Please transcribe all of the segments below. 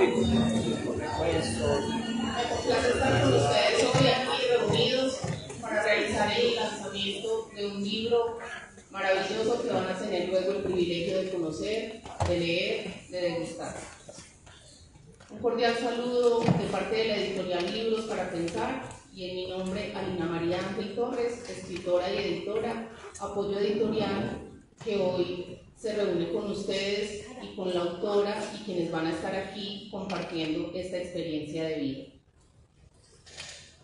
Me complace estar con ustedes hoy aquí reunidos para realizar el lanzamiento de un libro maravilloso que van a tener luego el privilegio de conocer, de leer, de degustar. Un cordial saludo de parte de la editorial Libros para Pensar y en mi nombre Alina María Ángel Torres, escritora y editora, apoyo editorial, que hoy se reúne con ustedes y con la autora y quienes van a estar aquí compartiendo esta experiencia de vida.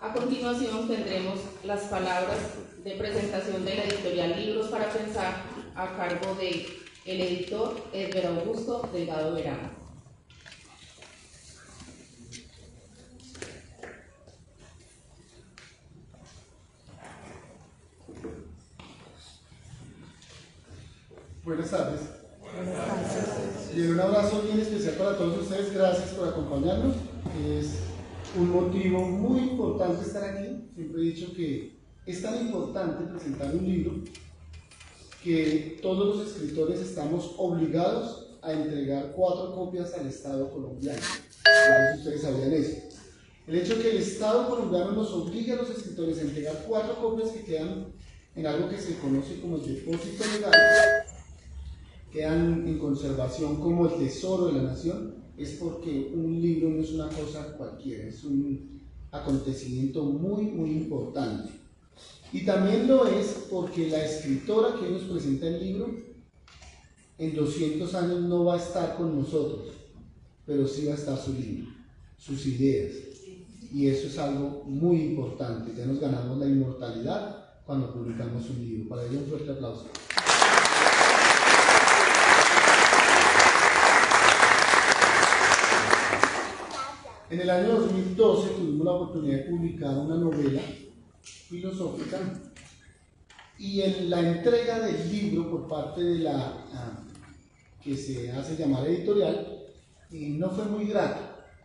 A continuación tendremos las palabras de presentación de la editorial Libros para Pensar a cargo de el editor Edgar Augusto Delgado Verano. Buenas tardes. Buenas tardes. Y un abrazo bien especial para todos ustedes. Gracias por acompañarnos. Es un motivo muy importante estar aquí. Siempre he dicho que es tan importante presentar un libro que todos los escritores estamos obligados a entregar 4 copias al Estado colombiano. No sé si ustedes sabían eso. El hecho de que el Estado colombiano nos obliga a los escritores a entregar 4 copias que quedan en algo que se conoce como el depósito legal, quedan en conservación como el tesoro de la nación, es porque un libro no es una cosa cualquiera, es un acontecimiento muy importante. Y también lo es porque la escritora que hoy nos presenta el libro en 200 años no va a estar con nosotros, pero sí va a estar su libro, sus ideas, y eso es algo muy importante. Ya nos ganamos la inmortalidad cuando publicamos un libro. Para ello un fuerte aplauso. En el año 2012 tuvimos la oportunidad de publicar una novela filosófica y en la entrega del libro por parte de la que se hace llamar editorial no fue muy grato.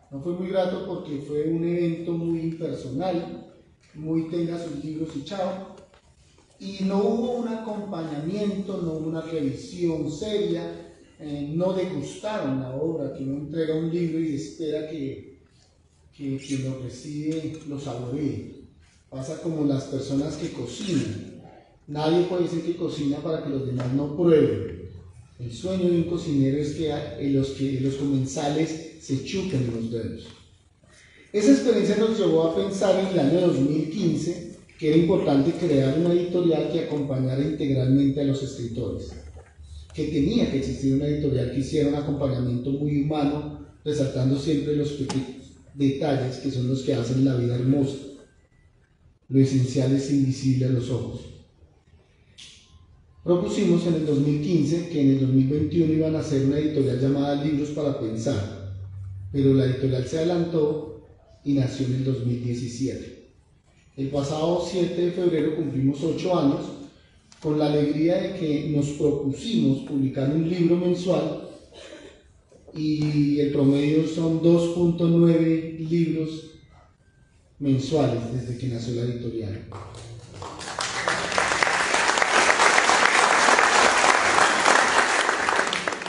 No fue muy grato porque fue un evento muy impersonal, muy tenga sus libros y chao, y no hubo un acompañamiento, no hubo una revisión seria, no degustaron la obra, que uno entrega un libro y espera que quien lo recibe lo saboree. Pasa como las personas que cocinan. Nadie puede decir que cocina para que los demás no prueben. El sueño de un cocinero es que los comensales se chupen los dedos. Esa experiencia nos llevó a pensar en el año 2015 que era importante crear una editorial que acompañara integralmente a los escritores, que tenía que existir una editorial que hiciera un acompañamiento muy humano, resaltando siempre los pequeños detalles que son los que hacen la vida hermosa. Lo esencial es invisible a los ojos. Propusimos en el 2015 que en el 2021 iban a hacer una editorial llamada Libros para Pensar, pero la editorial se adelantó y nació en el 2017. El pasado 7 de febrero cumplimos 8 años con la alegría de que nos propusimos publicar un libro mensual y el promedio son 2.9 libros mensuales desde que nació la editorial.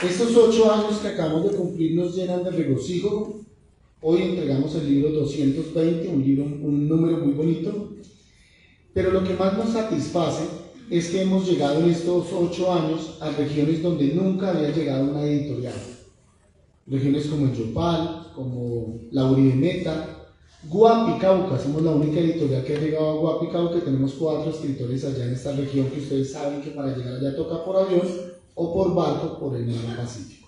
Estos 8 años que acabamos de cumplir nos llenan de regocijo. Hoy entregamos el libro 220, un número muy bonito, pero lo que más nos satisface es que hemos llegado en estos 8 años a regiones donde nunca había llegado una editorial. Regiones como el Yopal, como la Uribe Meta, Guapi, Cauca. Somos la única editorial que ha llegado a Guapi, Cauca. Tenemos 4 escritores allá en esta región que ustedes saben que para llegar allá toca por avión o por barco por el mar Pacífico.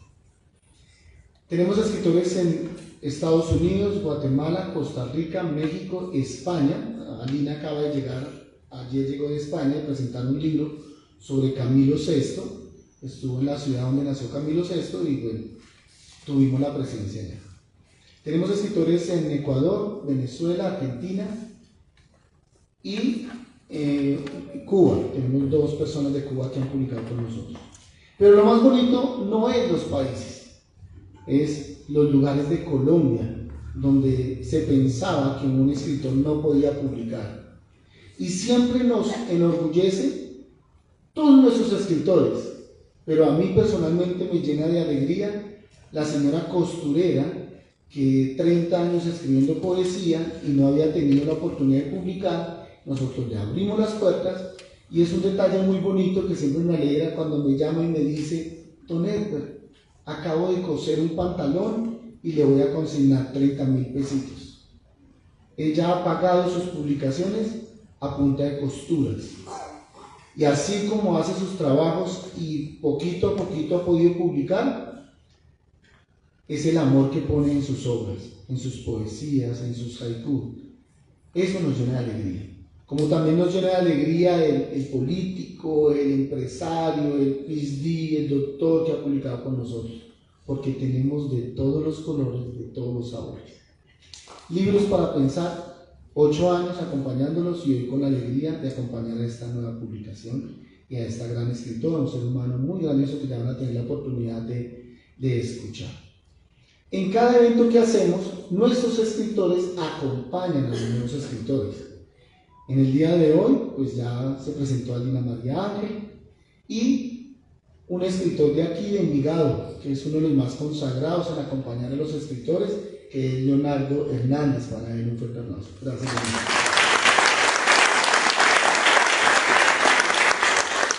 Tenemos escritores en Estados Unidos, Guatemala, Costa Rica, México, España. Alina acaba de llegar, ayer llegó de España a presentar un libro sobre Camilo VI. Estuvo en la ciudad donde nació Camilo VI y bueno, tuvimos la presencia allá. Tenemos escritores en Ecuador, Venezuela, Argentina y Cuba. Tenemos 2 personas de Cuba que han publicado con nosotros. Pero lo más bonito no es los países, es los lugares de Colombia donde se pensaba que un escritor no podía publicar. Y siempre nos enorgullece todos nuestros escritores, pero a mí personalmente me llena de alegría la señora costurera que 30 años escribiendo poesía y no había tenido la oportunidad de publicar. Nosotros le abrimos las puertas y es un detalle muy bonito que siempre me alegra cuando me llama y me dice: Don Edward, acabo de coser un pantalón y le voy a consignar 30.000 pesitos. Ella ha pagado sus publicaciones a punta de costuras. Y así como hace sus trabajos y poquito a poquito ha podido publicar, es el amor que pone en sus obras, en sus poesías, en sus haikus. Eso nos llena de alegría. Como también nos llena de alegría el político, el empresario, el PhD, el doctor que ha publicado con nosotros, porque tenemos de todos los colores, de todos los sabores. Libros para pensar. 8 años acompañándolos y hoy con la alegría de acompañar a esta nueva publicación y a esta gran escritora, un ser humano muy grandioso que ya van a tener la oportunidad de escuchar. En cada evento que hacemos, nuestros escritores acompañan a los nuevos escritores. En el día de hoy, pues ya se presentó Alina María Ángel y un escritor de aquí, de Envigado, que es uno de los más consagrados en acompañar a los escritores, que es Leonardo Hernández. Para él un fuerte aplauso. Gracias.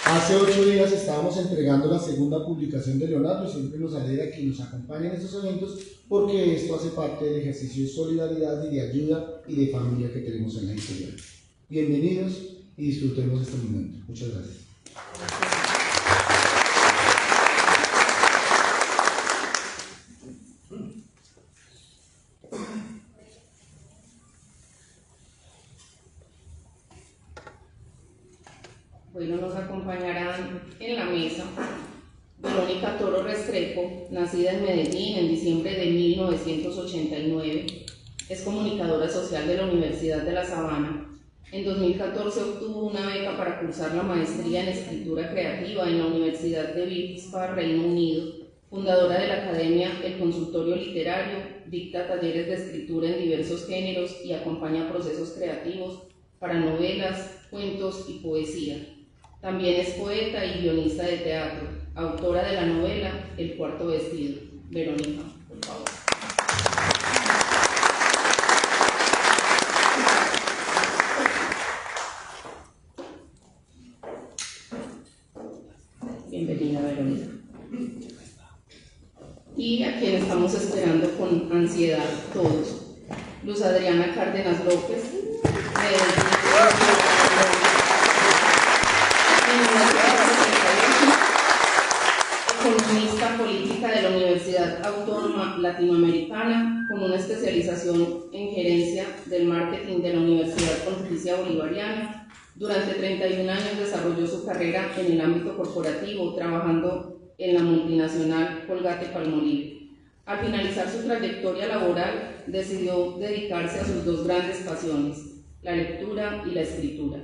Hace 8 días estábamos entregando la segunda publicación de Leonardo y siempre nos alegra que nos acompañen en estos eventos porque esto hace parte del ejercicio de solidaridad y de ayuda y de familia que tenemos en la editorial. Bienvenidos y disfrutemos este momento. Muchas gracias. Bueno, nos acompañarán en la mesa Verónica Toro Restrepo, nacida en Medellín en diciembre de 1989, es comunicadora social de la Universidad de La Sabana. En 2014 obtuvo una beca para cursar la maestría en escritura creativa en la Universidad de Wilkes-Barre, Reino Unido, fundadora de la academia El Consultorio Literario, dicta talleres de escritura en diversos géneros y acompaña procesos creativos para novelas, cuentos y poesía. También es poeta y guionista de teatro, autora de la novela El Cuarto Vestido. Verónica, por favor. Bienvenida, Verónica. Y a quien estamos esperando con ansiedad todos, Luz Adriana Cárdenas López, economista política de la Universidad Autónoma Latinoamericana, con una especialización en gerencia del marketing de la Universidad Pontificia Bolivariana. Durante 31 años desarrolló su carrera en el ámbito corporativo, trabajando en la multinacional Colgate-Palmolive. Al finalizar su trayectoria laboral, decidió dedicarse a sus dos grandes pasiones, la lectura y la escritura.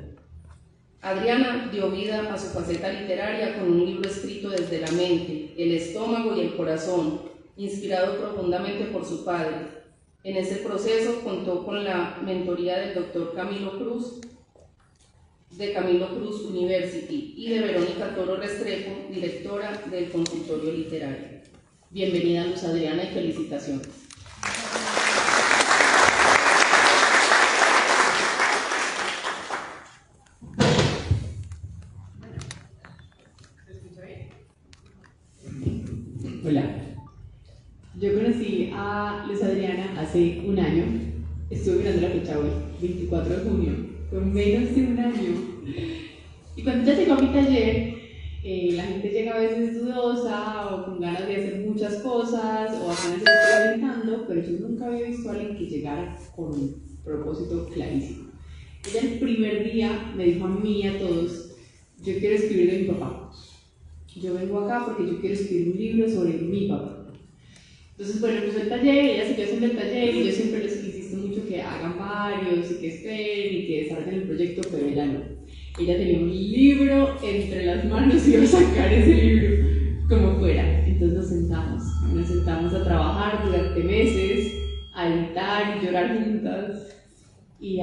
Adriana dio vida a su faceta literaria con un libro escrito desde la mente, el estómago y el corazón, inspirado profundamente por su padre. En ese proceso contó con la mentoría del doctor Camilo Cruz, de Camilo Cruz University, y de Verónica Toro Restrepo, directora del Consultorio Literario. Bienvenida, Luz Adriana, y felicitaciones. Hola, yo conocí a Luz Adriana hace un año, estuve mirando la fecha hoy, 24 de junio, fue menos de un año, y cuando ella llegó a mi taller, la gente llega a veces dudosa o con ganas de hacer muchas cosas o apenas se está calentando, pero yo nunca había visto a alguien que llegara con un propósito clarísimo. Ella el primer día me dijo a mí y a todos: yo quiero escribir de mi papá. Yo vengo acá porque yo quiero escribir un libro sobre mi papá. Entonces, bueno, empezó el taller, ella siguió haciendo el taller y yo siempre les insisto mucho que hagan varios y que esperen y que desarrollen el proyecto, pero ella no. Ella tenía un libro entre las manos y iba a sacar ese libro como fuera. Entonces nos sentamos a trabajar durante meses, a editar y llorar juntas y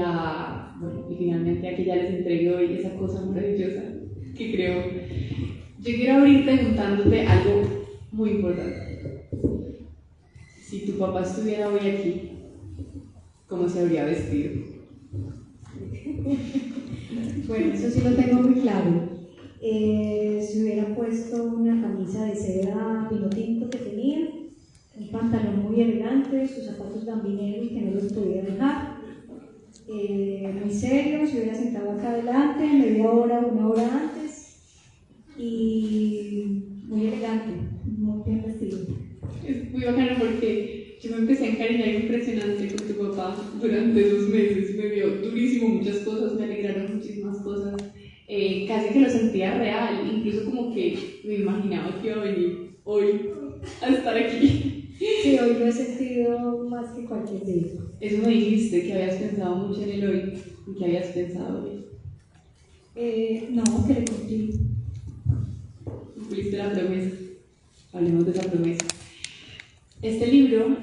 finalmente a que ya les entregué hoy esa cosa maravillosa que creo. Yo quiero abrir preguntándote algo muy importante. Si tú tu papá estuviera hoy aquí, ¿cómo se habría vestido? Bueno, eso sí lo tengo muy claro. Se hubiera puesto una camisa de seda vino tinto que tenía, un pantalón muy elegante, sus zapatos gambineros que no los podía dejar, muy serio, se hubiera sentado acá adelante, media hora, una hora antes, y muy elegante, muy bien vestido. Es muy bacano porque yo me empecé a encariñar impresionante con tu papá durante 2 meses. Me vio durísimo muchas cosas, me alegraron muchísimas cosas. Casi que lo sentía real, incluso como que me imaginaba que iba a venir hoy a estar aquí. Sí, hoy lo he sentido más que cualquier día. Eso me dijiste, que habías pensado mucho en el hoy. ¿Y qué habías pensado hoy? No, que le cumplí. Cumpliste la promesa. Hablemos de esa promesa. Este libro,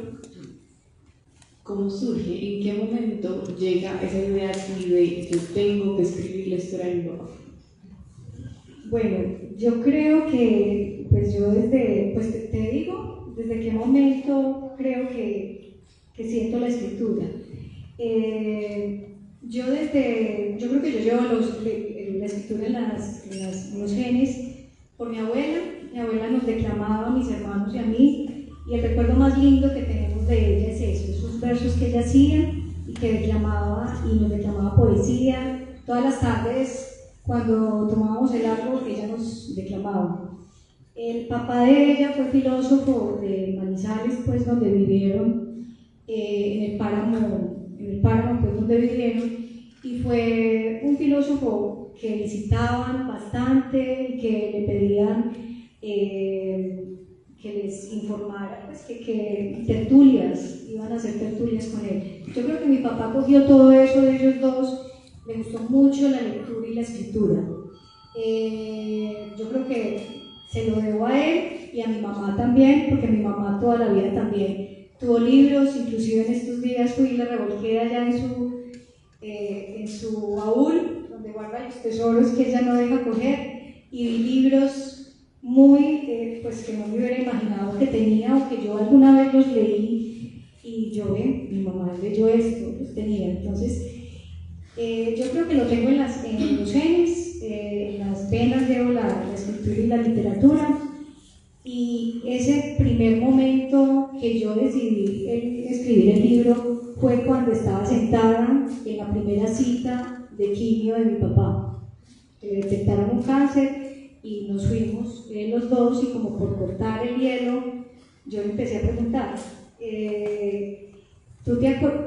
¿cómo surge? ¿En qué momento llega esa idea así de yo tengo que escribir la historia de mi papá? Bueno, yo creo que, pues yo desde, pues te digo, desde qué momento creo que siento la escritura. Yo creo que yo llevo la escritura en los genes por mi abuela. Mi abuela nos declamaba a mis hermanos y a mí, y el recuerdo más lindo que tenemos de ella es eso, esos versos que ella hacía y que declamaba, y nos declamaba poesía todas las tardes. Cuando tomábamos el árbol, ella nos declamaba. El papá de ella fue filósofo de Manizales, pues donde vivieron, en el páramo pues donde vivieron, y fue un filósofo que visitaban bastante y que le pedían que les informara, pues que tertulias, iban a hacer tertulias con él. Yo creo que mi papá cogió todo eso de ellos dos. Me gustó mucho la lectura y la escritura. Yo creo que se lo debo a él y a mi mamá también, porque mi mamá toda la vida también tuvo libros. Inclusive en estos días fui y le revolqué allá en su baúl, donde guarda los tesoros que ella no deja coger, y vi libros muy, pues que no me hubiera imaginado que tenía, o que yo alguna vez los leí, y yo, mi mamá leyó esto, los tenía. Entonces, yo creo que lo tengo en los genes, en las venas llevo la escritura y la literatura, y ese primer momento que yo decidí escribir el libro fue cuando estaba sentada en la primera cita de quimio de mi papá. Le detectaron un cáncer y nos fuimos los dos, y como por cortar el hielo, yo le empecé a preguntar,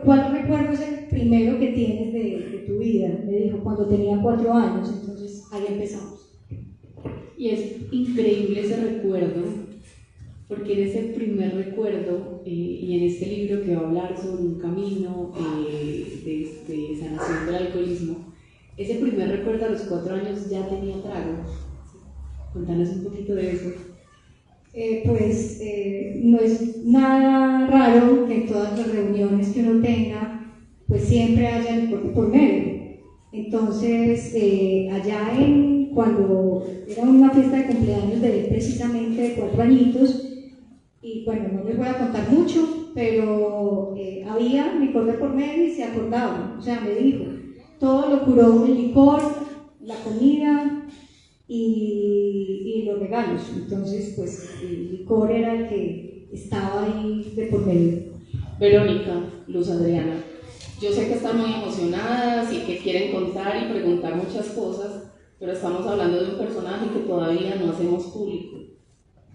¿cuál recuerdo es el primero que tienes de tu vida? Me dijo, cuando tenía 4 años. Entonces ahí empezamos. Y es increíble ese recuerdo, porque en ese primer recuerdo, y en este libro que va a hablar sobre un camino de sanación del alcoholismo, ese primer recuerdo a los 4 años ya tenía trago. Contanos un poquito de eso. No es nada raro que en todas las reuniones que uno tenga, pues siempre haya licor por medio. Entonces, cuando era una fiesta de cumpleaños de él, precisamente de 4 añitos, y bueno, no les voy a contar mucho, pero había licor de por medio y se acordaba. O sea, me dijo, todo lo curó el licor, la comida y los regalos. Entonces, pues el licor era el que estaba ahí de por medio. Verónica, Luz Adriana, yo sé que están muy emocionadas y que quieren contar y preguntar muchas cosas, pero estamos hablando de un personaje que todavía no hacemos público,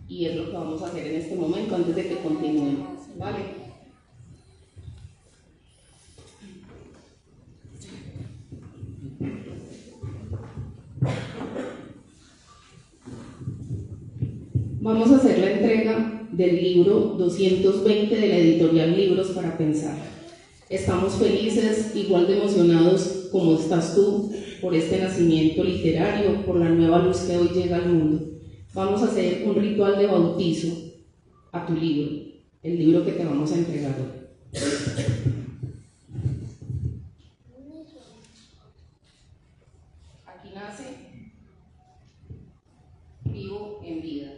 y es lo que vamos a hacer en este momento antes de que continuemos, ¿vale? Vamos a hacer la entrega del libro 220 de la editorial Libros para Pensar. Estamos felices, igual de emocionados como estás tú, por este nacimiento literario, por la nueva luz que hoy llega al mundo. Vamos a hacer un ritual de bautizo a tu libro, el libro que te vamos a entregar hoy. Aquí nace Vivo en Vida.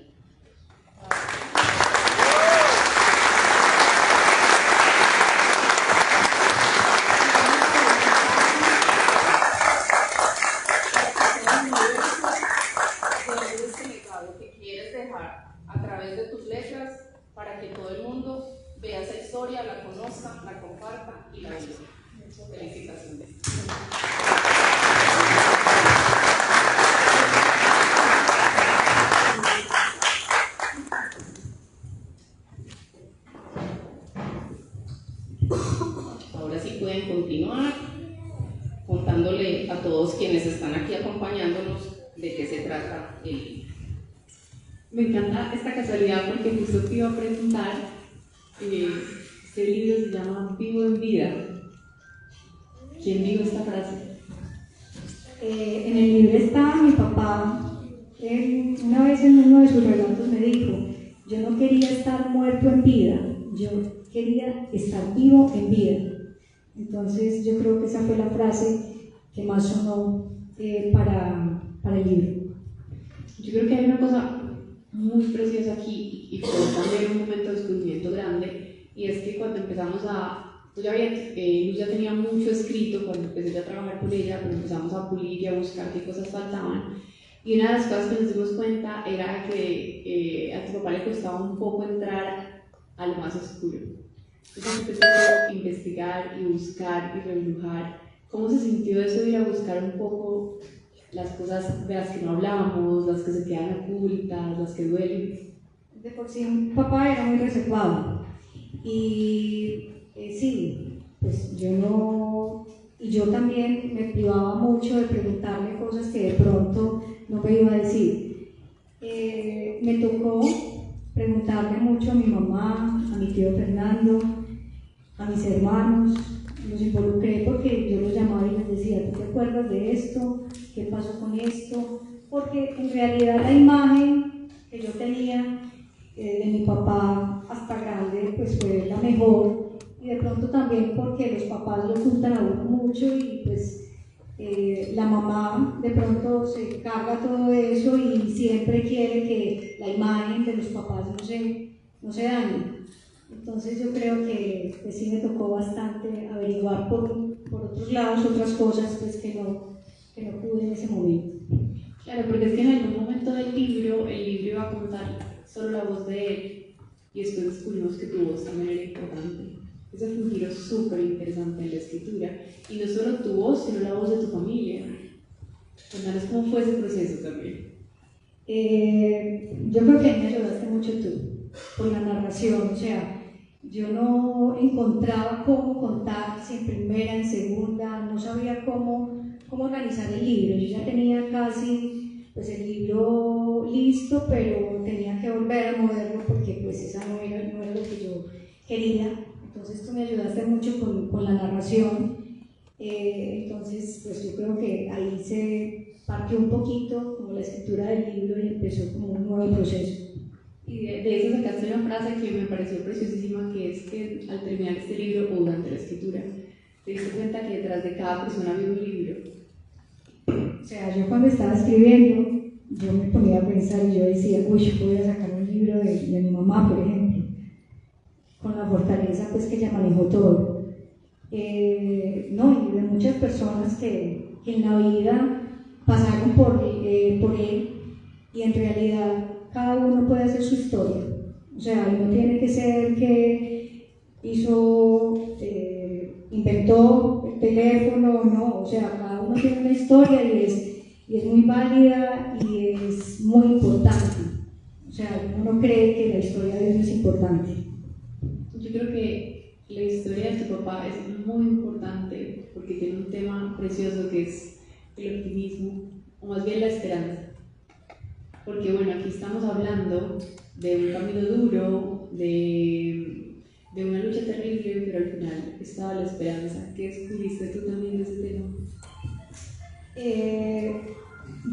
historia, la conozca, la comparta y la viva. Felicitaciones. Ahora sí pueden continuar contándole a todos quienes están aquí acompañándonos de qué se trata el libro. Me encanta esta casualidad porque justo te iba a presentar, este libro se llama Vivo en Vida. ¿Quién dijo esta frase? En el libro está mi papá. Él, una vez en uno de sus relatos me dijo: yo no quería estar muerto en vida, yo quería estar vivo en vida. Entonces yo creo que esa fue la frase que más sonó para el libro. Yo creo que hay una cosa muy preciosa aquí y fue también un momento de descubrimiento grande, y es que cuando empezamos Luz ya tenía mucho escrito cuando empecé a trabajar con ella, pero empezamos a pulir y a buscar qué cosas faltaban, y una de las cosas que nos dimos cuenta era que a tu papá le costaba un poco entrar a lo más oscuro. Entonces empezó a investigar y buscar y rebuscar cómo se sintió eso de ir a buscar un poco las cosas de las que no hablábamos, las que se quedan ocultas, las que duelen. De por sí, mi papá era muy reservado y sí, pues yo no, y yo también me privaba mucho de preguntarle cosas que de pronto no me iba a decir. Me tocó preguntarle mucho a mi mamá, a mi tío Fernando, a mis hermanos. Los involucré porque yo los llamaba y les decía: ¿tú te acuerdas de esto? ¿Qué pasó con esto? Porque en realidad la imagen que yo tenía de mi papá hasta grande pues fue la mejor, y de pronto también porque los papás lo ocultan a uno mucho y pues la mamá de pronto se carga todo eso y siempre quiere que la imagen de los papás no se dañe. Entonces yo creo que pues sí me tocó bastante averiguar por otros lados otras cosas pues que no pude en ese momento. Claro, porque es que en algún momento del libro, el libro iba a contar solo la voz de él, y después descubrimos que tu voz también era importante. Ese fue un giro súper interesante en la escritura, y no solo tu voz, sino la voz de tu familia. Cuéntanos cómo fue ese proceso también. Yo creo que me ayudaste mucho tú, con la narración, o sea, yo no encontraba cómo contar, si en primera, en segunda, no sabía cómo organizar el libro. Yo ya tenía casi pues el libro listo, pero tenía que volver a moverlo porque pues esa no era lo que yo quería. Entonces tú me ayudaste mucho con la narración. Entonces pues yo creo que ahí se partió un poquito como la escritura del libro y empezó como un nuevo proceso. Y de eso sacaste una frase que me pareció preciosísima, que es que al terminar este libro o durante la escritura te diste cuenta que detrás de cada persona había un libro. O sea, yo cuando estaba escribiendo, yo me ponía a pensar y yo decía: uy, yo voy a sacar un libro de mi mamá, por ejemplo, con la fortaleza pues que ella manejó todo. No, y de muchas personas que en la vida pasaron por él, y en realidad cada uno puede hacer su historia. O sea, no tiene que ser que inventó el teléfono, no, o sea, cada uno tiene una historia y es muy válida y es muy importante. O sea, uno cree que la historia de Dios es importante. Yo creo que la historia de tu papá es muy importante porque tiene un tema precioso que es el optimismo, o más bien la esperanza. Porque bueno, aquí estamos hablando de un camino duro, de una lucha terrible, pero al final estaba la esperanza. ¿Qué descubriste tú también de ese tema?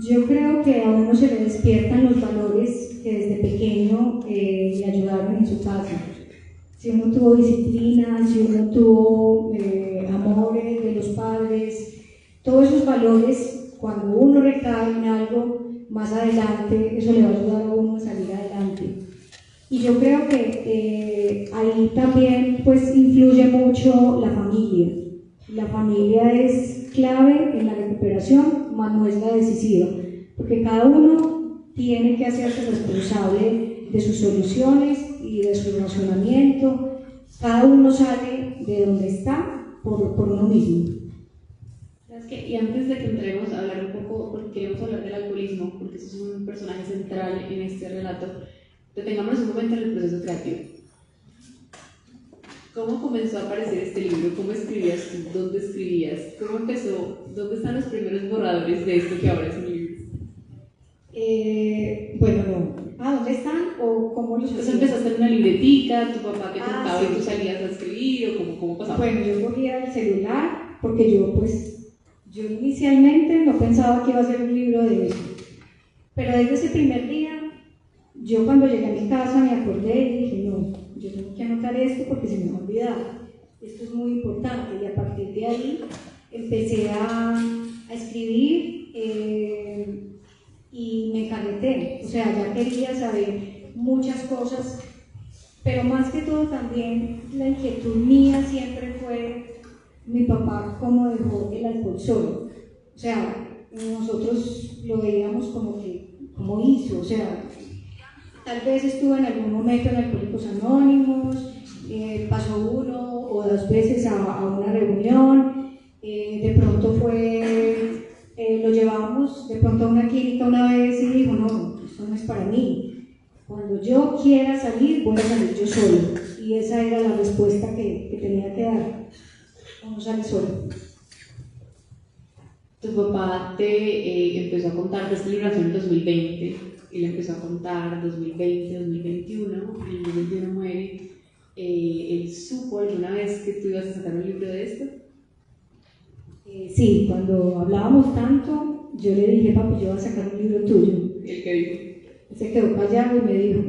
Yo creo que a uno se le despiertan los valores que desde pequeño le ayudaron en su casa. Si uno tuvo disciplina, si uno tuvo amores de los padres, todos esos valores, cuando uno recae en algo, más adelante eso le va a ayudar a uno a salir adelante. Y yo creo que ahí también pues influye mucho la familia. La familia es clave en la recuperación, mas no es la decisiva, porque cada uno tiene que hacerse responsable de sus soluciones y de su razonamiento. Cada cada uno sale de donde está por uno mismo. ¿Sabes qué? Y antes de que entremos a hablar un poco, porque queremos hablar del alcoholismo, porque eso es un personaje central en este relato, detengámonos un momento en el proceso creativo. ¿Cómo comenzó a aparecer este libro? ¿Cómo escribías tú? ¿Dónde escribías? ¿Cómo empezó? ¿Dónde están los primeros borradores de esto que ahora es un libro? Bueno, no. ¿Dónde están o cómo los Entonces hacía? empezaste en una libretica, tu papá te Ah, contaba sí. y tú salías a escribir, o cómo pasaba. Bueno, yo cogía el celular porque yo inicialmente no pensaba que iba a ser un libro de eso. Pero desde ese primer día, yo cuando llegué a mi casa me acordé y dije, no, yo tengo que anotar esto porque se me va a olvidar. Esto es muy importante. Y a partir de ahí empecé a escribir y me encarreté. O sea, ya quería saber muchas cosas, pero más que todo también la inquietud mía siempre fue mi papá cómo dejó el alcohol solo. O sea, nosotros lo veíamos como hizo, o sea, tal vez estuvo en algún momento en Alcohólicos Anónimos, pasó 1 o 2 veces a una reunión, de pronto lo llevamos de pronto a una clínica una vez y dijo, no, esto no es para mí, cuando yo quiera salir, voy a salir yo solo, y esa era la respuesta que tenía que dar, uno sale solo. Tu papá te empezó a contar de esta libro en el 2020, y le empezó a contar 2020, 2021, en el 2021 muere. ¿Él supo alguna vez que tú ibas a sacar un libro de esto? Sí, cuando hablábamos tanto, yo le dije, papi, yo voy a sacar un libro tuyo. ¿El que dijo? Él se quedó callado y me dijo,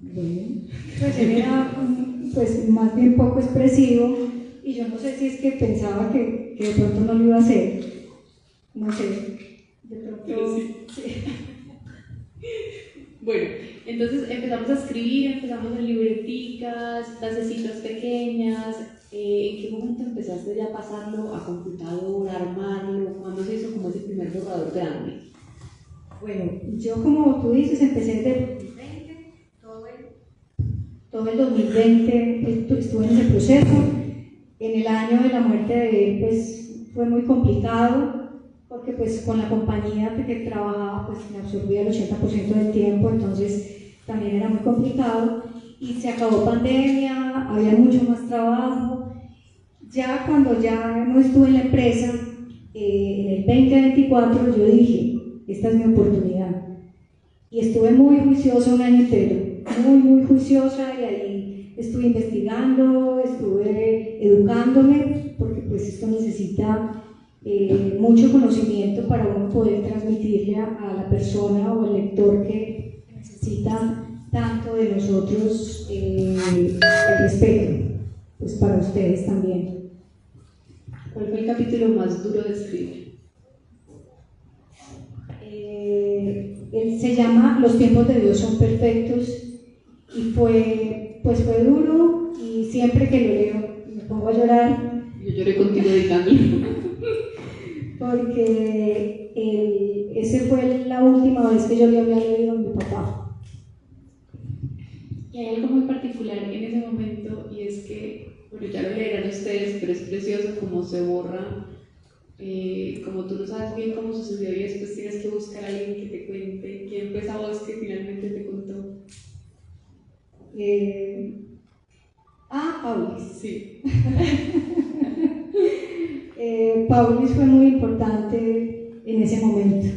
bueno, pues él era pues, más bien poco expresivo, y yo no sé si es que pensaba que de pronto no lo iba a hacer, no sé, de pronto Pero sí. sí. Bueno, entonces empezamos a escribir, empezamos en libreticas, frasecitas pequeñas. ¿En qué momento empezaste ya a pasarlo a computadora, a armarlo? ¿Cuándo se hizo como ese primer borrador grande? Bueno, yo como tú dices, empecé desde el 2020, todo el 2020 estuve en ese proceso. En el año de la muerte de él, pues fue muy complicado, porque pues con la compañía que trabajaba, pues me absorbía el 80% del tiempo, entonces también era muy complicado, y se acabó pandemia, había mucho más trabajo. Ya cuando ya no estuve en la empresa, en el 2024 yo dije, esta es mi oportunidad, y estuve muy juiciosa un año entero, muy juiciosa, y ahí estuve investigando, estuve educándome, porque pues esto necesita mucho conocimiento para uno poder transmitirle a la persona o al lector que necesita tanto de nosotros el respeto, pues para ustedes también. ¿Cuál fue el capítulo más duro de escribir? Él se llama Los tiempos de Dios son perfectos, y fue duro, y siempre que lo leo me pongo a llorar. Yo lloré contigo editándolo. Porque ese fue la última vez que yo le había leído a mi papá. Y hay algo muy particular en ese momento, y es que, bueno, ya lo leerán ustedes, pero es precioso cómo se borra, como tú no sabes bien cómo sucedió y después tienes que buscar a alguien que te cuente quién fue esa voz que finalmente te contó. Paulis. Sí. Paulis fue muy importante en ese momento,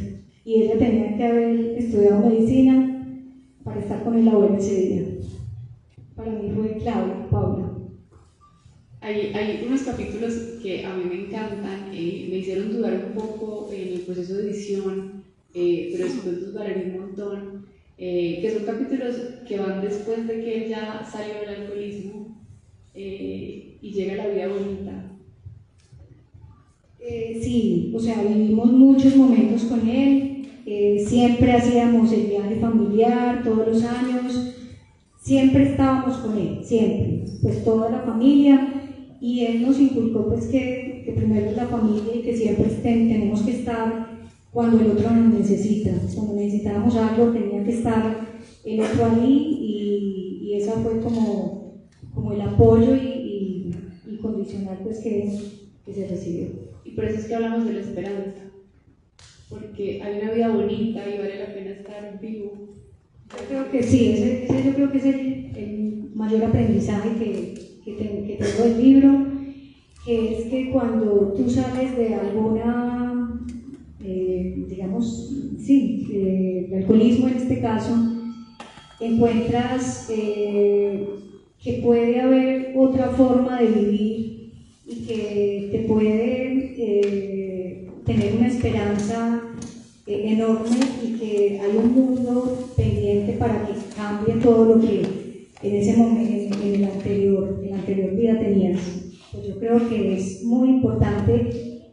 y ella tenía que haber estudiado medicina para estar con el abuelo ese día. Para mí fue clave, Paula. Hay unos capítulos que a mí me encantan, me hicieron dudar un poco en el proceso de edición, pero después dudaré un montón, que son capítulos que van después de que él ya salió del alcoholismo y llega a la vida bonita. Sí, o sea, vivimos muchos momentos con él, siempre hacíamos el viaje familiar todos los años, siempre estábamos con él, siempre, pues toda la familia, y él nos inculcó pues que primero es la familia, y que siempre tenemos que estar cuando el otro nos necesita. Cuando necesitábamos algo tenía que estar el otro ahí, y esa fue como como el apoyo y condicional pues que se recibió. Y por eso es que hablamos de la esperanza, porque hay una vida bonita y vale la pena estar vivo. Yo creo que sí, ese yo creo que es el mayor aprendizaje que tengo del libro, que es que cuando tú sales de alguna, digamos, sí, de alcoholismo en este caso, encuentras que puede haber otra forma de vivir y que te puede tener una esperanza enorme y que hay un mundo pendiente para que cambie todo lo que en ese momento, en la anterior vida tenías. Pues yo creo que es muy importante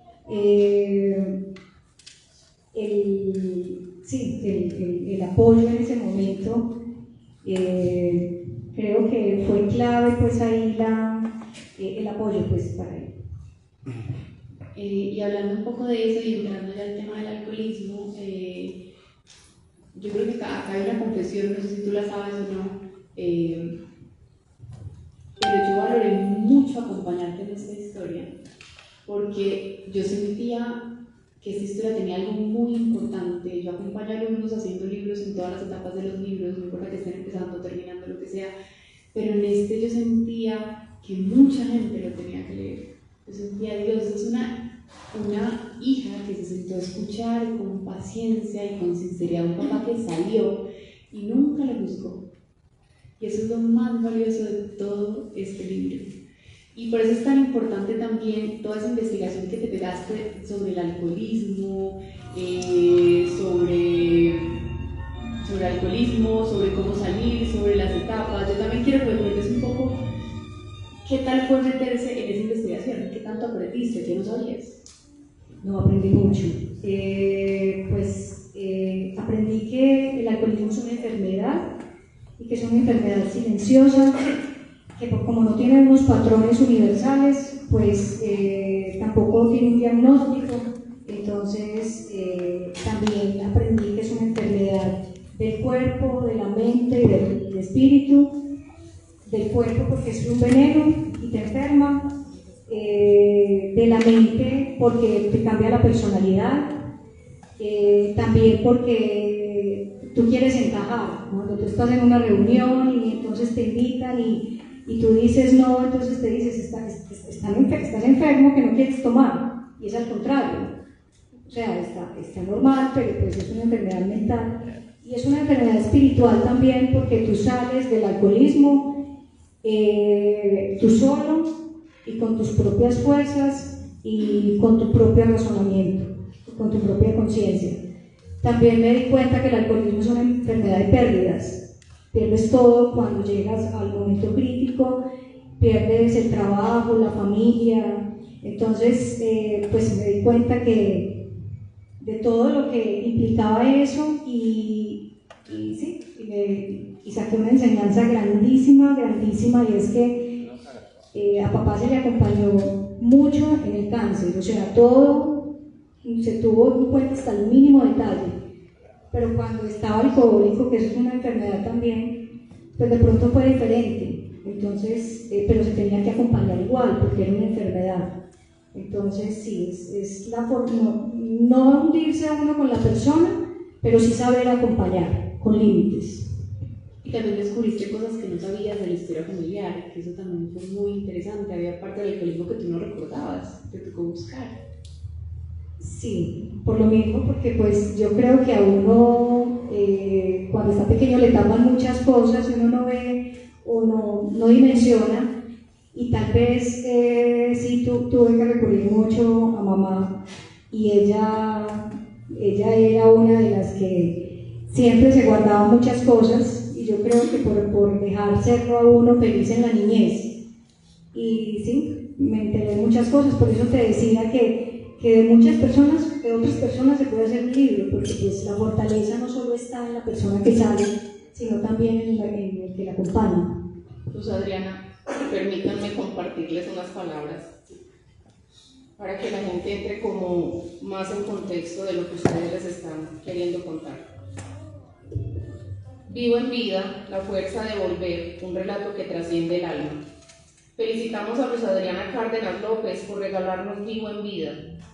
el apoyo en ese momento. Creo que fue clave pues ahí el apoyo pues para él. Y hablando un poco de eso y entrando ya al tema del alcoholismo, yo creo que acá hay una confesión, no sé si tú la sabes o no, pero yo valoré mucho acompañarte en esta historia, porque yo sentía que esta historia tenía algo muy importante. Yo acompaño a alumnos haciendo libros en todas las etapas de los libros, no importa que estén empezando, terminando, lo que sea, pero en este yo sentía que mucha gente lo tenía que leer. Yo sentía, Dios, es una hija que se sentó a escuchar con paciencia y con sinceridad, un papá que salió y nunca lo juzgó. Y eso es lo más valioso de todo este libro. Y por eso es tan importante también toda esa investigación que te pegaste sobre el alcoholismo, sobre cómo salir, sobre las etapas. Yo también quiero que me cuentes un poco qué tal fue meterse en esa investigación, qué tanto aprendiste, qué no sabías. No, aprendí mucho. Aprendí que el alcoholismo es una enfermedad y que es una enfermedad silenciosa, que como no tiene unos patrones universales, pues tampoco tiene un diagnóstico. Entonces también aprendí que es una enfermedad del cuerpo, de la mente y del espíritu. Del cuerpo porque es un veneno y te enferma, de la mente porque te cambia la personalidad, también porque tú quieres encajar. Cuando tú estás en una reunión y entonces te invitan y tú dices no, entonces te dices estás enfermo que no quieres tomar, y es al contrario. O sea, está normal, pero pues es una enfermedad mental y es una enfermedad espiritual también, porque tú sales del alcoholismo tú solo y con tus propias fuerzas y con tu propio razonamiento, con tu propia conciencia. También me di cuenta que el alcoholismo es una enfermedad de pérdidas. Pierdes todo cuando llegas al momento crítico, pierdes el trabajo, la familia. Entonces, pues me di cuenta que de todo lo que implicaba eso y saqué una enseñanza grandísima, y es que a papá se le acompañó mucho en el cáncer, o sea, todo se tuvo en cuenta hasta el mínimo detalle, pero cuando estaba alcohólico, que eso es una enfermedad también, pues de pronto fue diferente, entonces, pero se tenía que acompañar igual, porque era una enfermedad. Entonces sí, es la forma, no hundirse a uno con la persona, pero sí saber acompañar, con límites. Y también descubriste cosas que no sabías de la historia familiar, que eso también fue muy interesante. Había parte del alcoholismo que tú no recordabas, te tocó buscar. Sí, por lo mismo, porque pues yo creo que a uno cuando está pequeño le tapan muchas cosas y uno no ve o no dimensiona, y tal vez sí tuve que recurrir mucho a mamá, y ella era una de las que siempre se guardaba muchas cosas, y yo creo que por dejárselo a uno feliz en la niñez. Y sí, me enteré de muchas cosas, por eso te decía que de otras personas se puede hacer un libro, porque pues la fortaleza no solo está en la persona que sale, sino también en el que la acompaña. Pues Adriana, permítanme compartirles unas palabras para que la gente entre como más en contexto de lo que ustedes les están queriendo contar. Vivo en vida, la fuerza de volver, un relato que trasciende el alma. Felicitamos a Luz Adriana Cárdenas López por regalarnos Vivo en vida,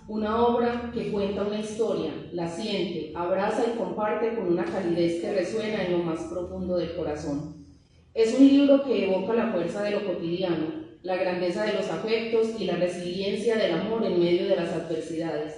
una obra que cuenta una historia, la siente, abraza y comparte con una calidez que resuena en lo más profundo del corazón. Es un libro que evoca la fuerza de lo cotidiano, la grandeza de los afectos y la resiliencia del amor en medio de las adversidades.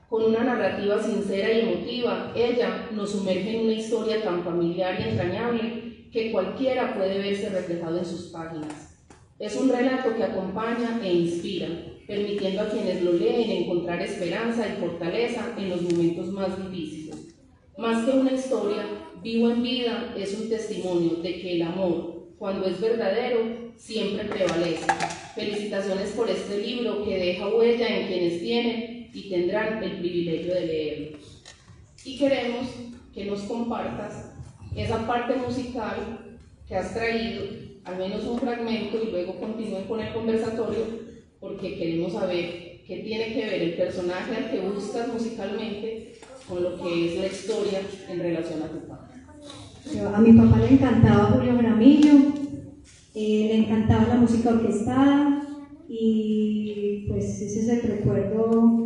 Con una narrativa sincera y emotiva, ella nos sumerge en una historia tan familiar y entrañable que cualquiera puede verse reflejado en sus páginas. Es un relato que acompaña e inspira, permitiendo a quienes lo leen encontrar esperanza y fortaleza en los momentos más difíciles. Más que una historia, Vivo en vida es un testimonio de que el amor, cuando es verdadero, siempre prevalece. Felicitaciones por este libro que deja huella en quienes tienen y tendrán el privilegio de leerlo. Y queremos que nos compartas esa parte musical que has traído, al menos un fragmento, y luego continúen con el conversatorio, porque queremos saber qué tiene que ver el personaje al que buscas musicalmente con lo que es la historia en relación a tu padre. A mi papá le encantaba Julio Jaramillo, le encantaba la música orquestada y pues ese es el recuerdo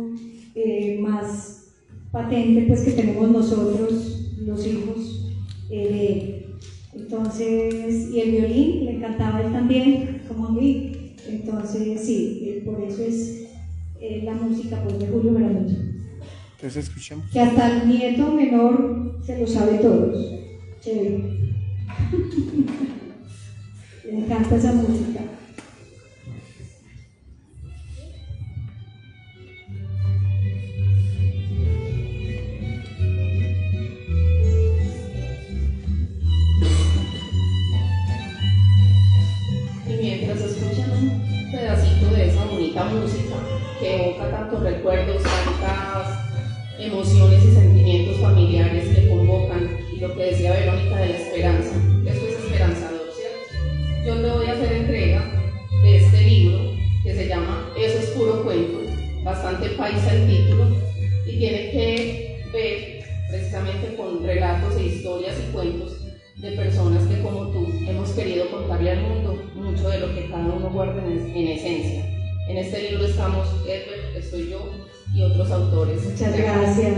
más patente pues que tenemos nosotros, los hijos de él. Entonces, y el violín le encantaba a él también, como a mí. Entonces, sí, por eso es la música pues, de Julio Jaramillo. Entonces escuchemos. Que hasta el nieto menor se lo sabe todos. Chévere. Le encanta esa música. Y mientras escuchan un pedacito de esa bonita música que evoca tantos recuerdos, tantas emociones y sentimientos familiares que convocan, y lo que decía Verónica de la esperanza, eso es esperanzador, ¿cierto? Yo te voy a hacer entrega de este libro que se llama Eso es puro cuento, bastante paisa el título, y tiene que ver precisamente con relatos e historias y cuentos de personas que como tú hemos querido contarle al mundo mucho de lo que cada uno guarda en esencia. En este libro estamos Edward, estoy yo y otros autores. Muchas gracias.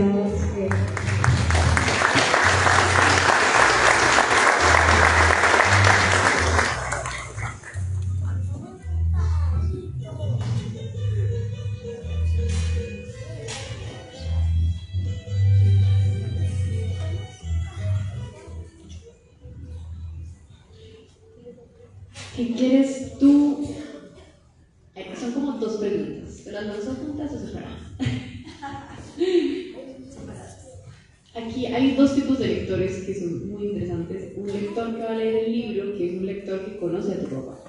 ¿Qué quieres tú? Son como dos preguntas, pero las dos son juntas o separadas. Aquí hay dos tipos de lectores que son muy interesantes. Un lector que va a leer el libro, que es un lector que conoce a tu papá,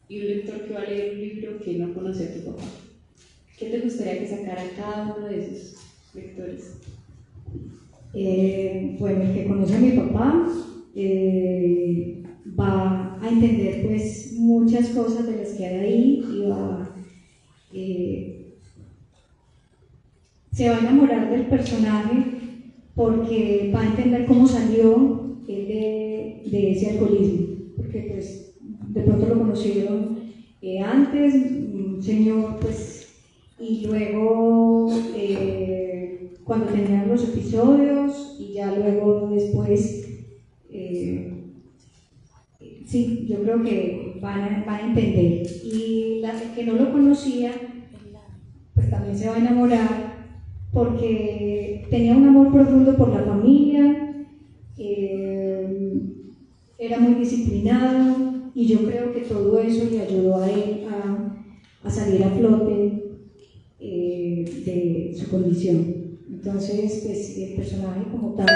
y un lector que va a leer un libro que no conoce a tu papá. ¿Qué te gustaría que sacara cada uno de esos lectores? Bueno, el que conoce a mi papá va a entender pues muchas cosas de las que hay ahí y se va a enamorar del personaje porque va a entender cómo salió él de ese alcoholismo, porque pues de pronto lo conocieron antes, un señor pues, y luego cuando tenían los episodios y ya luego después sí, yo creo que van a entender. Y la que no lo conocía, pues también se va a enamorar porque tenía un amor profundo por la familia, era muy disciplinado y yo creo que todo eso le ayudó a él a salir a flote de su condición. Entonces, pues el personaje como tal,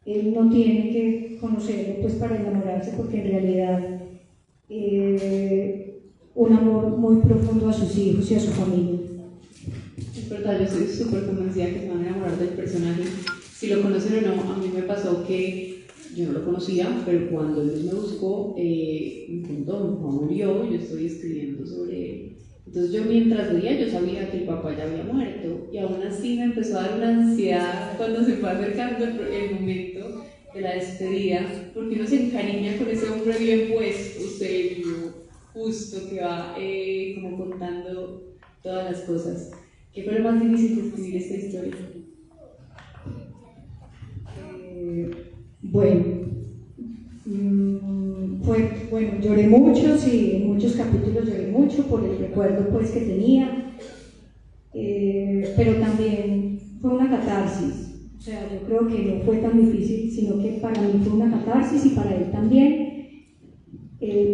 él no tiene que conocerlo pues para enamorarse porque en realidad un amor muy profundo a sus hijos y a su familia. Es verdad, yo estoy súper convencida que se van a enamorar del personaje. Si lo conocen o no, a mí me pasó que yo no lo conocía, pero cuando Dios me buscó, me contó, mi papá murió, yo estoy escribiendo sobre él. Entonces yo mientras leía, yo sabía que el papá ya había muerto, y aún así me empezó a dar una ansiedad cuando se fue acercando el momento de la despedida, porque uno se encariña con ese hombre bien puesto, serio, justo, que va como contando todas las cosas. ¿Qué fue lo más difícil de escribir esta historia? Bueno, lloré mucho, sí, en muchos capítulos lloré mucho por el recuerdo pues que tenía, pero también fue una catarsis. O sea, yo creo que no fue tan difícil, sino que para mí fue una catarsis y para él también,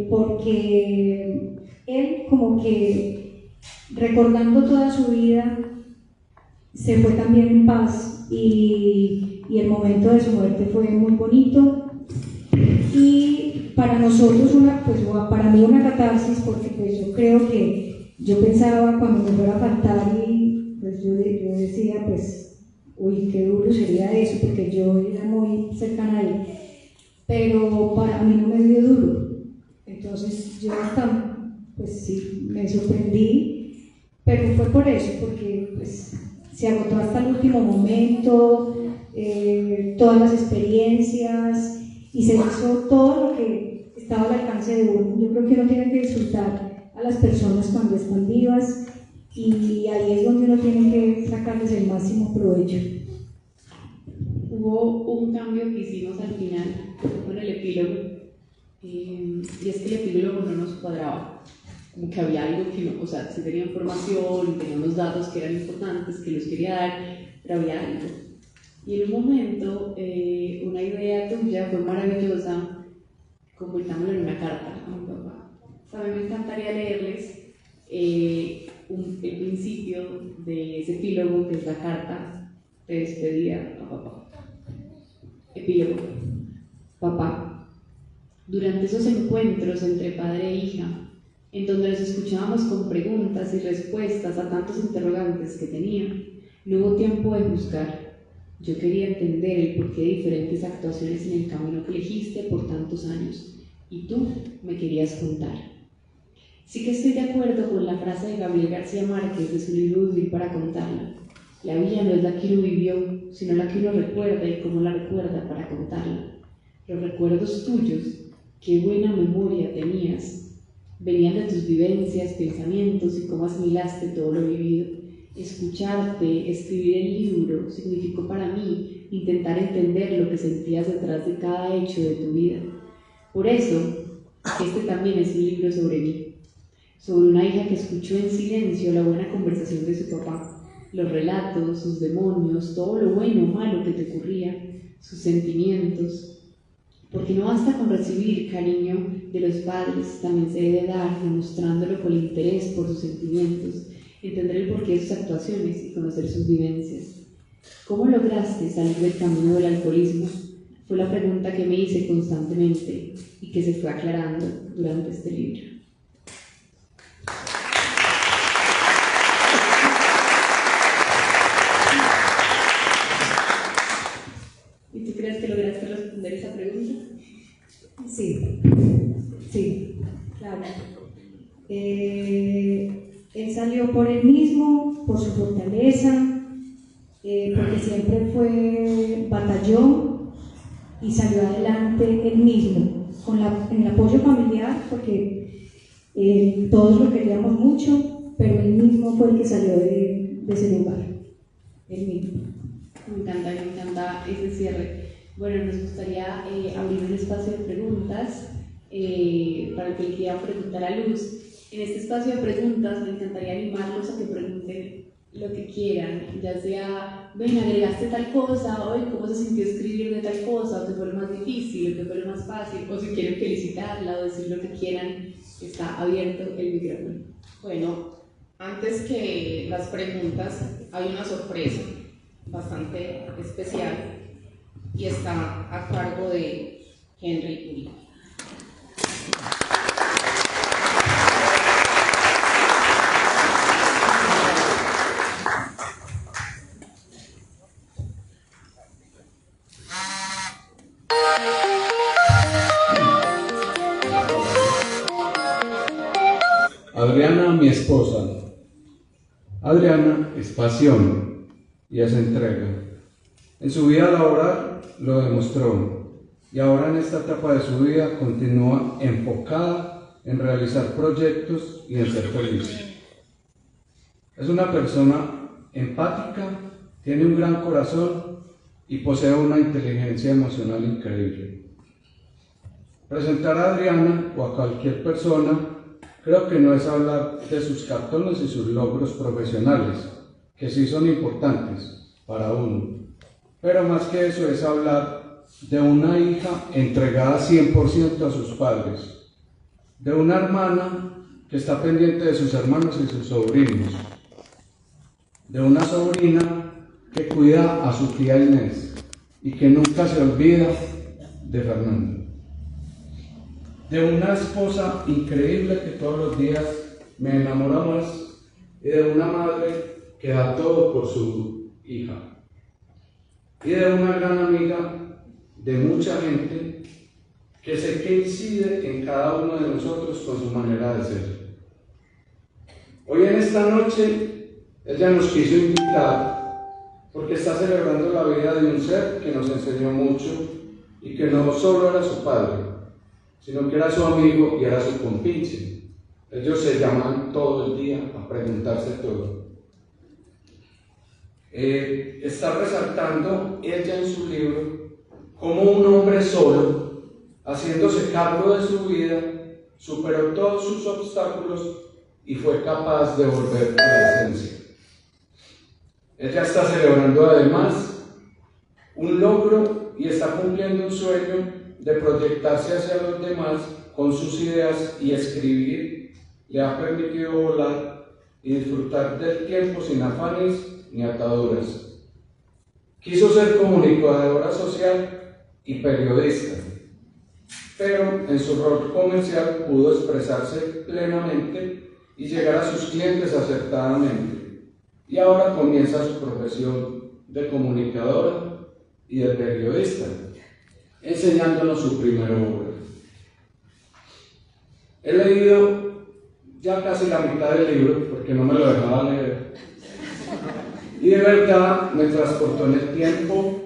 porque él como que recordando toda su vida se fue también en paz y el momento de su muerte fue muy bonito y para nosotros para mí una catarsis, porque pues yo creo que yo pensaba cuando me fuera a faltar y pues yo decía pues uy, qué duro sería eso, porque yo era muy cercana a él, pero para mí no me dio duro. Entonces yo hasta, pues sí, me sorprendí, pero fue por eso, porque pues se agotó hasta el último momento, todas las experiencias, y se hizo todo lo que estaba al alcance de uno. Yo creo que uno tiene que disfrutar a las personas cuando están vivas, y ahí es donde uno tiene que sacarles el máximo provecho. Hubo un cambio que hicimos al final con el epílogo, y es que el epílogo no nos cuadraba, como que había algo que no, o sea, sí tenía información, tenía unos datos que eran importantes, que los quería dar, pero había algo. Y en un momento, una idea tuya fue maravillosa, convirtámoslo en una carta a mi papá. O sea, a mí me encantaría leerles el principio de ese epílogo, que es la carta de despedida a papá. Epílogo. Papá, durante esos encuentros entre padre e hija, en donde nos escuchábamos con preguntas y respuestas a tantos interrogantes que tenía, no hubo tiempo de juzgar. Yo quería entender el porqué de diferentes actuaciones en el camino que elegiste por tantos años, y tú me querías contar. Sí que estoy de acuerdo con la frase de Gabriel García Márquez de su libro Vivir para contarla. La vida no es la que uno vivió, sino la que uno recuerda y cómo la recuerda para contarla. Los recuerdos tuyos, qué buena memoria tenías, venían de tus vivencias, pensamientos y cómo asimilaste todo lo vivido. Escucharte, escribir el libro, significó para mí intentar entender lo que sentías detrás de cada hecho de tu vida. Por eso, este también es un libro sobre mí, sobre una hija que escuchó en silencio la buena conversación de su papá, los relatos, sus demonios, todo lo bueno o malo que te ocurría, sus sentimientos. Porque no basta con recibir cariño de los padres, también se debe dar, demostrándolo con el interés por sus sentimientos, entender el porqué de sus actuaciones y conocer sus vivencias. ¿Cómo lograste salir del camino del alcoholismo? Fue la pregunta que me hice constantemente y que se fue aclarando durante este libro. ¿Y tú crees que lograste responder esa pregunta? Sí, claro. Él salió por él mismo, por su fortaleza, porque siempre batalló y salió adelante él mismo, en el apoyo familiar, porque todos lo queríamos mucho, pero él mismo fue el que salió de ese lugar, él mismo. Me encanta ese cierre. Bueno, nos gustaría abrir un espacio de preguntas para el que le quiera preguntar a Luz. En este espacio de preguntas me encantaría animarlos a que pregunten lo que quieran, ya sea, ven, agregaste tal cosa, hoy cómo se sintió escribir de tal cosa, o qué fue lo más difícil, o qué fue lo más fácil, o si quieren felicitarla o decir lo que quieran, está abierto el micrófono. Bueno, antes que las preguntas, hay una sorpresa bastante especial y está a cargo de Henry Uribe. Adriana, mi esposa. Adriana es pasión y es entrega. En su vida laboral lo demostró. y ahora en esta etapa de su vida continúa enfocada en realizar proyectos y en ser feliz. Es una persona empática, tiene un gran corazón y posee una inteligencia emocional increíble. Presentar a Adriana o a cualquier persona creo que no es hablar de sus cartones y sus logros profesionales, que sí son importantes para uno, pero más que eso es hablar de una hija entregada 100% a sus padres, de una hermana que está pendiente de sus hermanos y sus sobrinos, de una sobrina que cuida a su tía Inés y que nunca se olvida de Fernando, de una esposa increíble que todos los días me enamora más y de una madre que da todo por su hija y de una gran amiga de mucha gente que sé que incide en cada uno de nosotros con su manera de ser. Hoy en esta noche ella nos quiso invitar porque está celebrando la vida de un ser que nos enseñó mucho y que no solo era su padre, sino que era su amigo y era su compinche. Ellos se llaman todo el día a preguntarse todo. Está resaltando ella en su libro cómo un hombre solo, haciéndose cargo de su vida, superó todos sus obstáculos y fue capaz de volver a la esencia. Ella está celebrando además un logro y está cumpliendo un sueño de proyectarse hacia los demás con sus ideas, y escribir le ha permitido volar y disfrutar del tiempo sin afanes ni ataduras. Quiso ser comunicadora social y periodista, pero en su rol comercial pudo expresarse plenamente y llegar a sus clientes acertadamente. Y ahora comienza su profesión de comunicadora y de periodista, enseñándonos su primera obra. He leído ya casi la mitad del libro porque no me lo dejaba leer. Y de verdad me transportó en el tiempo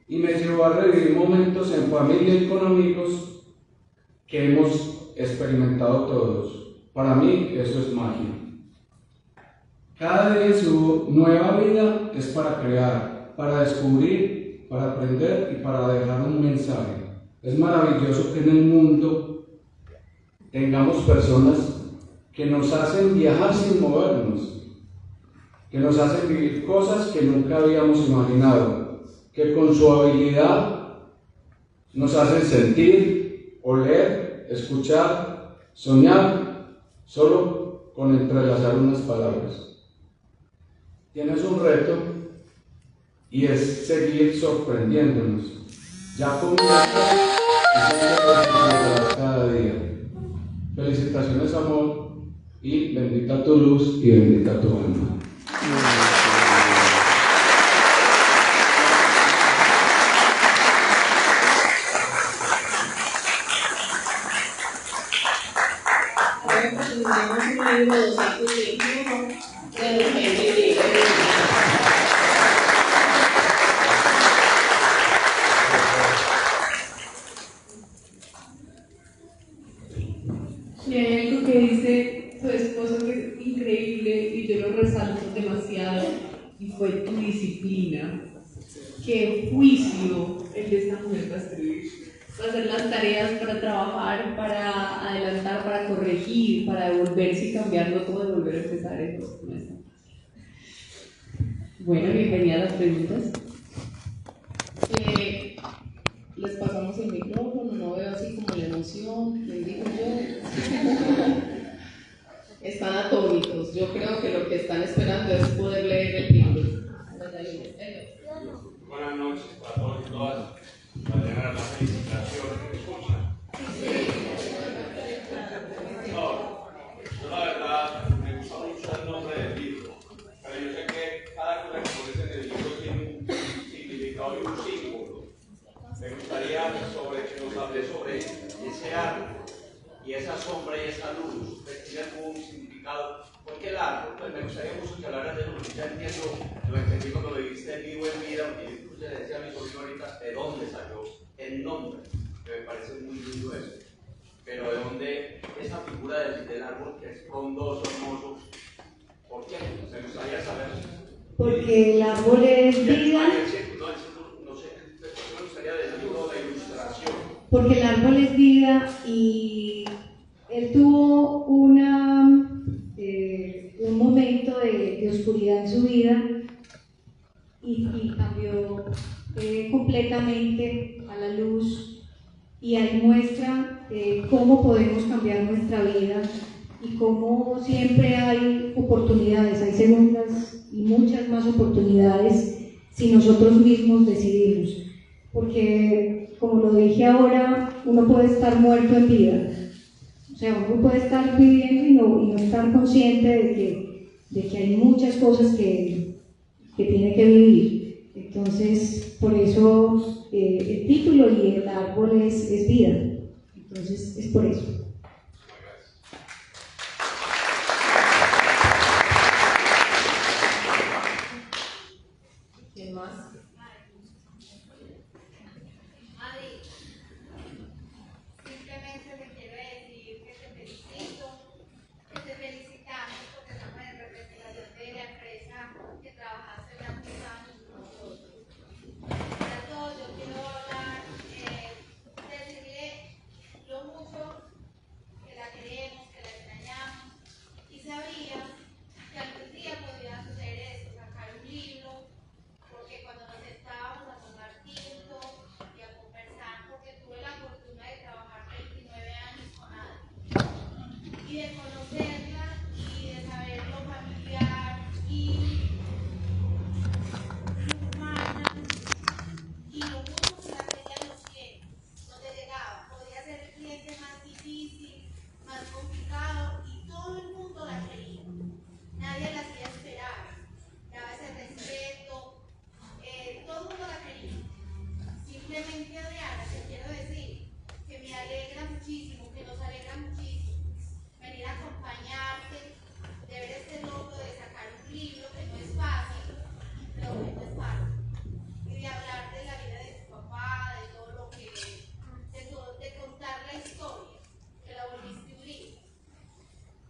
y me llevó a revivir momentos en familia y con amigos que hemos experimentado todos. Para mí eso es magia. Cada día en su nueva vida es para crear, para descubrir, para aprender y para dejar un mensaje. Es maravilloso que en el mundo tengamos personas que nos hacen viajar sin movernos, que nos hacen vivir cosas que nunca habíamos imaginado, que con su habilidad nos hacen sentir, oler, escuchar, soñar, solo con entrelazar unas palabras. Tienes un reto y es seguir sorprendiéndonos. Ya comienza cada día. Felicitaciones, amor, y bendita tu luz y bendita tu alma. Tenemos un libro 221 de los que Y hay algo que dice tu esposo que es increíble y yo lo resalto demasiado, y fue tu disciplina. Qué juicio el de esta mujer para escribir, para hacer las tareas, para trabajar, para adelantar, para corregir, para devolverse y cambiarlo todo y volver a empezar. Eso no es tan fácil. Bueno, bienvenida a las preguntas. les pasamos el micrófono, no veo así como la emoción, les digo yo. Están atónitos, yo creo que lo que están esperando es poder leer el libro. Buenas noches para todos y todas. Para llegar a la felicitación, ¿me escuchan? No, yo la verdad me gusta mucho el nombre del libro, pero yo sé que cada cosa que pones en el libro tiene un significado y un símbolo. Me gustaría que nos hable sobre ese árbol y esa sombra y esa luz. ¿Tiene algún significado? ¿Por qué el árbol? Pues me gustaría mucho que hablaras de luz. Ya entiendo, lo entendí cuando viviste en vivo en vida, y incluso le decía a mi sobrino ahorita de dónde salió el nombre, que me parece muy lindo eso. Pero ¿de dónde esa figura del árbol que es frondoso, hermoso? ¿Por qué? Me gustaría saber. Porque el árbol es vida. No sé, me gustaría decir la ilustración. Porque el árbol es vida y él tuvo un momento de oscuridad en su vida y cambió completamente a la luz, y ahí muestra cómo podemos cambiar nuestra vida y cómo siempre hay oportunidades, hay segundas y muchas más oportunidades si nosotros mismos decidimos. Porque, como lo dije ahora, uno puede estar muerto en vida. O sea, uno puede estar viviendo y no estar consciente de que hay muchas cosas que tiene que vivir. Entonces, por eso el título y el árbol es vida. Entonces, es por eso. ¿Quién más? Simplemente te quiero decir que te felicito, que te felicitamos porque estamos en representación de la empresa que trabajaste durante muchos años con nosotros. Para todos, yo quiero hablar, decirle lo mucho que la queremos, que la extrañamos, y sabía que algún día podía suceder esto, sacar un libro, porque cuando nos estábamos a tomar tinto y a conversar, porque tuve la fortuna de trabajar 29 años con Ada y de conocerla y de saber lo familiar y humana y lo mucho que la querían los clientes, donde llegaba, podía ser el cliente más difícil, más complicado, y todo el mundo la quería, nadie la hacía esperar, daba ese respeto, todo el mundo la quería. Simplemente, Adriana, te quiero decir que me alegra muchísimo, que nos alegra muchísimo venir a acompañarte, de ver este logro de sacar un libro que no es fácil, pero que no es fácil, y de hablar de la vida de tu papá, de todo lo que, de contar la historia, que la volviste un libro.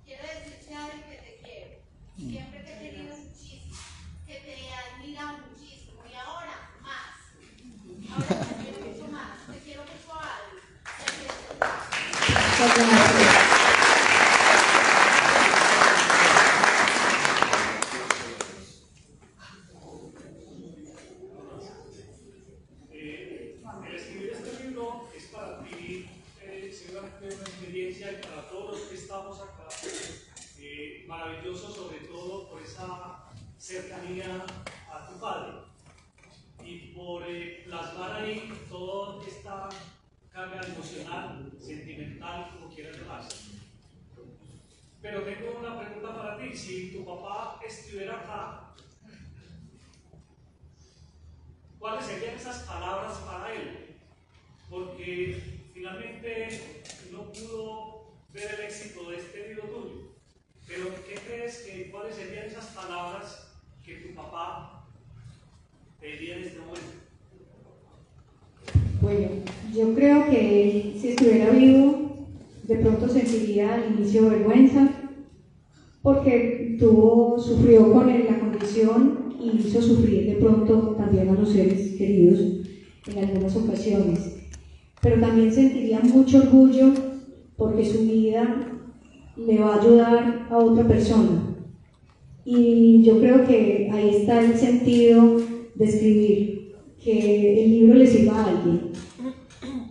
Quiero decirte algo, que te quiero, siempre te he querido muchísimo, que te he admirado muchísimo, y ahora más. Ahora te quiero mucho más, te quiero mucho, Adri. Muchas gracias. El escribir este libro es para ti seguramente una experiencia, y para todos los que estamos acá, maravilloso, sobre todo por esa cercanía a tu padre y por plasmar ahí toda esta carga emocional, sentimental, como quieras llamarse. Pero tengo una pregunta para ti: si tu papá estuviera acá, ¿cuáles serían esas palabras para él? Porque finalmente no pudo ver el éxito de este libro tuyo. Pero ¿qué crees que cuáles serían esas palabras que tu papá te diría en este momento? Bueno, yo creo que él, si estuviera vivo, de pronto sentiría al inicio vergüenza, porque sufrió con la condición y hizo sufrir de pronto también a los seres queridos en algunas ocasiones. Pero también sentiría mucho orgullo porque su vida le va a ayudar a otra persona. Y yo creo que ahí está el sentido de escribir, que el libro le sirva a alguien,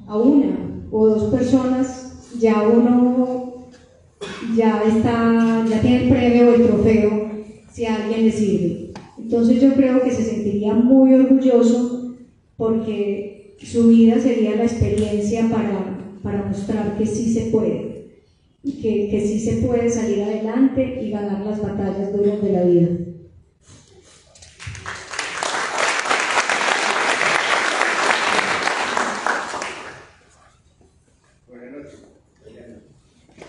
a una o dos personas. Ya uno ya tiene el premio o el trofeo si a alguien le sirve. Entonces yo creo que se sentiría muy orgulloso, porque su vida sería la experiencia para mostrar que sí se puede, y que sí se puede salir adelante y ganar las batallas duras de la vida. Buenas noches.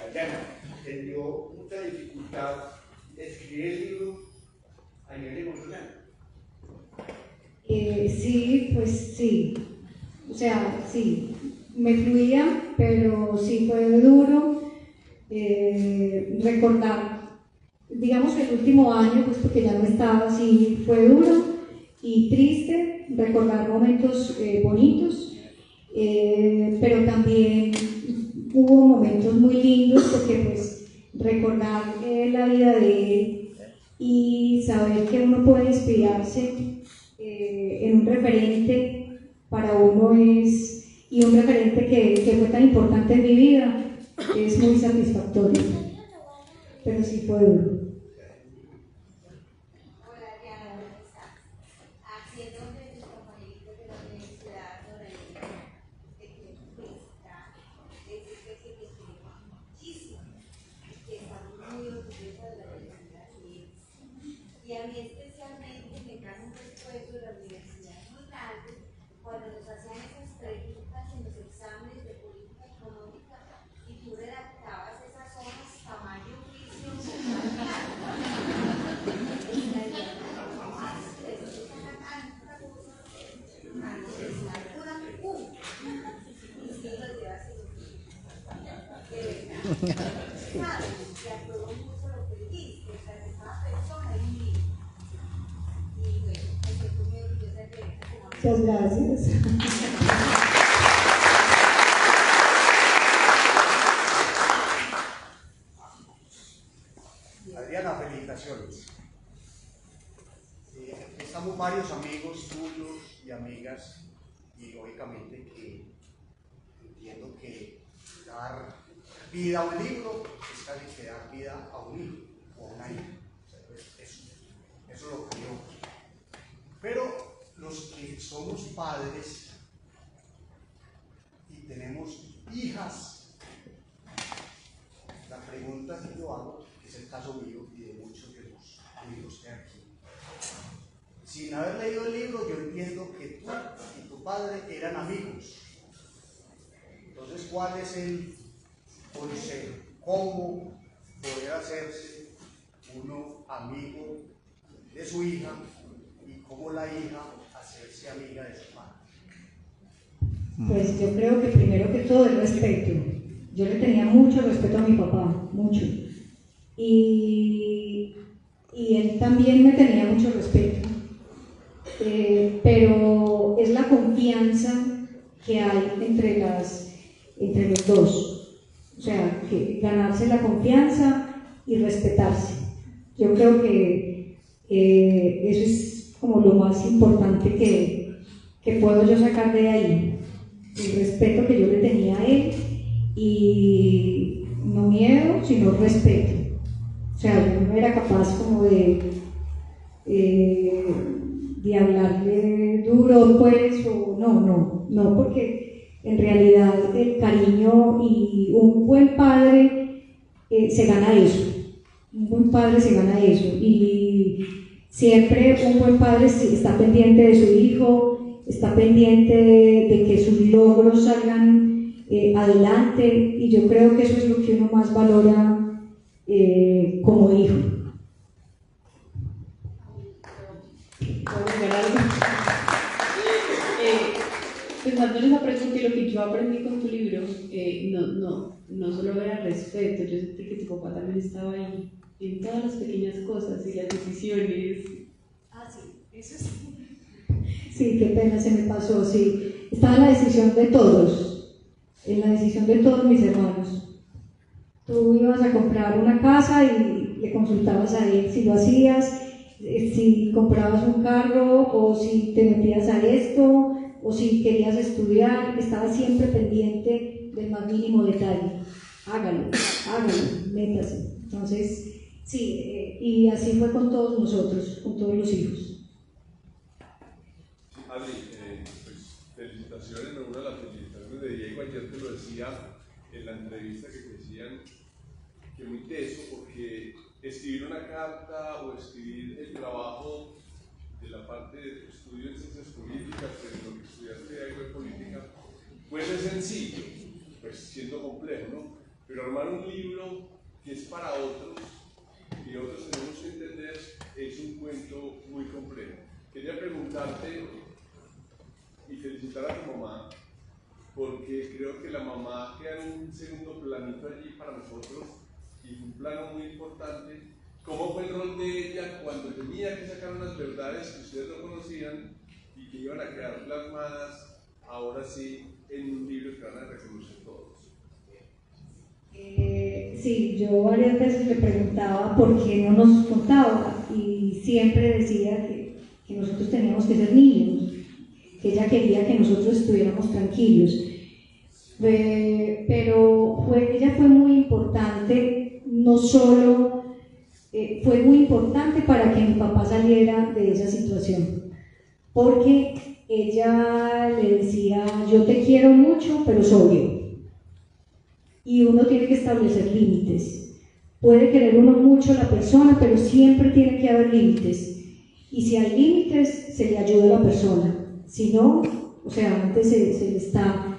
Adriana, ¿te dio mucha dificultad escribir el libro a nivel emocional? Sí, pues sí. O sea, sí, me fluía, pero sí fue duro recordar, digamos que el último año, pues porque ya no estaba así, fue duro y triste, recordar momentos bonitos, pero también hubo momentos muy lindos porque pues recordar la vida de él y saber que uno puede inspirarse en un referente para uno y un referente que fue tan importante en mi vida es muy satisfactorio, pero sí fue duro. Hola, Diana, ¿cómo estás? Haciendo de tus compañeritos de la universidad sobre el de que está, decirte que te queremos muchísimo, que estamos muy orgullosos de la universidad que es. Y a mí especialmente me encanta un respeto de la universidad muy grande cuando nos hacían esas preguntas en los exámenes de política económica y tú redactabas esas hojas tamaño juicio. Muchas gracias. Adriana, felicitaciones. Estamos varios amigos tuyos y amigas y lógicamente que entiendo que dar vida a un libro es casi que dar vida a un hijo o a una hija. Eso lo creo. Pero los que somos padres y tenemos hijas, la pregunta que yo hago, que es el caso mío y de muchos de los amigos que hay aquí, sin haber leído el libro, yo entiendo que tú y tu padre eran amigos. Entonces, ¿cuál es el consejo? ¿Cómo poder hacerse uno amigo de su hija y cómo la hija hacerse amiga de su padre? Pues yo creo que primero que todo el respeto. Yo le tenía mucho respeto a mi papá, mucho. Y él también me tenía mucho respeto. Pero es la confianza que hay entre los dos. O sea, que ganarse la confianza y respetarse. Yo creo que eso es como lo más importante que puedo yo sacar de ahí. El respeto que yo le tenía a él y no miedo, sino respeto. O sea, yo no era capaz como de hablarle duro, pues, o no, porque en realidad el cariño y un buen padre se gana eso. Un buen padre se gana eso. Y siempre un buen padre está pendiente de su hijo, está pendiente de que sus logros salgan adelante, y yo creo que eso es lo que uno más valora como hijo. Pensando en esa pregunta y lo que yo aprendí con tu libro, no solo era respeto, yo sentí que tu papá también estaba ahí en todas las pequeñas cosas y las decisiones. Ah, sí, eso sí. Sí, qué pena, se me pasó, sí. Estaba en la decisión de todos, en la decisión de todos mis hermanos. Tú ibas a comprar una casa y le consultabas a él si lo hacías, si comprabas un carro o si te metías a esto o si querías estudiar, estaba siempre pendiente del más mínimo detalle. Hágalo, métase. Entonces, sí, y así fue con todos nosotros, con todos los hijos. Adri, pues felicitaciones, me uno a las felicitaciones de Diego. Ayer te lo decía en la entrevista que decían que muy teso, porque escribir una carta o escribir el trabajo de la parte de estudio en ciencias políticas, de lo que estudiaste algo de política, pues es sencillo, pues siendo complejo, ¿no? Pero armar un libro que es para otros y otros tenemos que entender es un cuento muy complejo. Quería preguntarte y felicitar a tu mamá porque creo que la mamá queda en un segundo planito allí para nosotros y fue un plano muy importante. ¿Cómo fue el rol de ella cuando tenía que sacar unas verdades que ustedes no conocían y que iban a quedar plasmadas ahora sí en un libro que van a reconocer todos? Sí, yo varias veces le preguntaba por qué no nos contaba y siempre decía que nosotros teníamos que ser niños, que ella quería que nosotros estuviéramos tranquilos. Pero ella fue muy importante, no solo fue muy importante para que mi papá saliera de esa situación, porque ella le decía, yo te quiero mucho, pero sobrio. Y uno tiene que establecer límites. Puede querer uno mucho a la persona, pero siempre tiene que haber límites. Y si hay límites, se le ayuda a la persona. Si no, o sea, antes se le está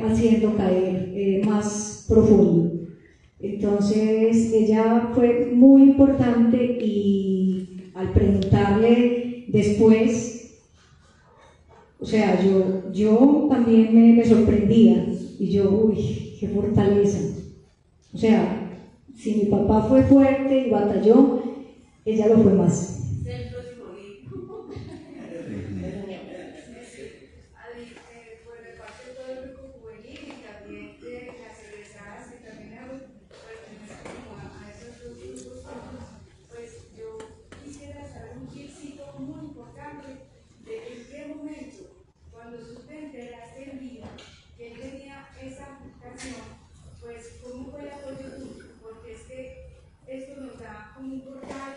haciendo caer más profundo. Entonces, ella fue muy importante y al preguntarle después, o sea, yo también me sorprendía y yo, uy, qué fortaleza. O sea, si mi papá fue fuerte y batalló, ella lo fue más. Por el parte de todo el grupo juvenil y también de las egresadas que también pertenecen a esos dos grupos, pues yo quisiera saber un tipcito muy importante de en qué momento, cuando tú te enteraste en vida que él tenía esa canción, pues cómo fue el apoyo tuyo, porque es que esto nos da como un portal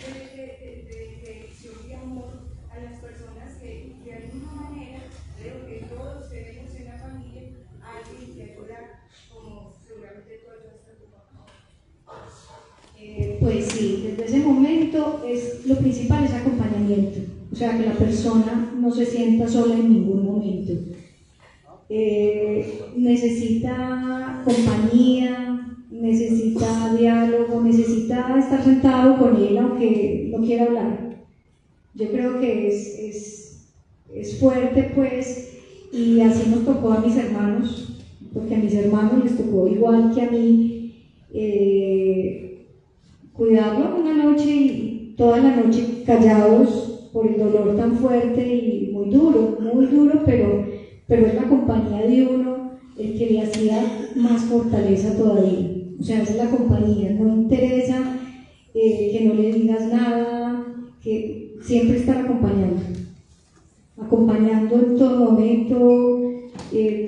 de visión y amor a las personas que de alguna manera creo que todos tenemos en la familia a alguien que ayuda, como seguramente tú ayudaste a tu papá. Pues sí, desde ese momento lo principal es acompañamiento, o sea, que la persona no se sienta sola en ningún momento. Necesita compañía, necesita diálogo, necesita estar sentado con él aunque no quiera hablar. Yo creo que es fuerte, pues, y así nos tocó a mis hermanos, porque a mis hermanos les tocó igual que a mí, cuidarlo una noche y toda la noche callados por el dolor tan fuerte y muy duro, pero es la compañía de uno el que le hacía más fortaleza todavía. O sea, es la compañía, no interesa que no le digas nada, que siempre estar acompañando en todo momento,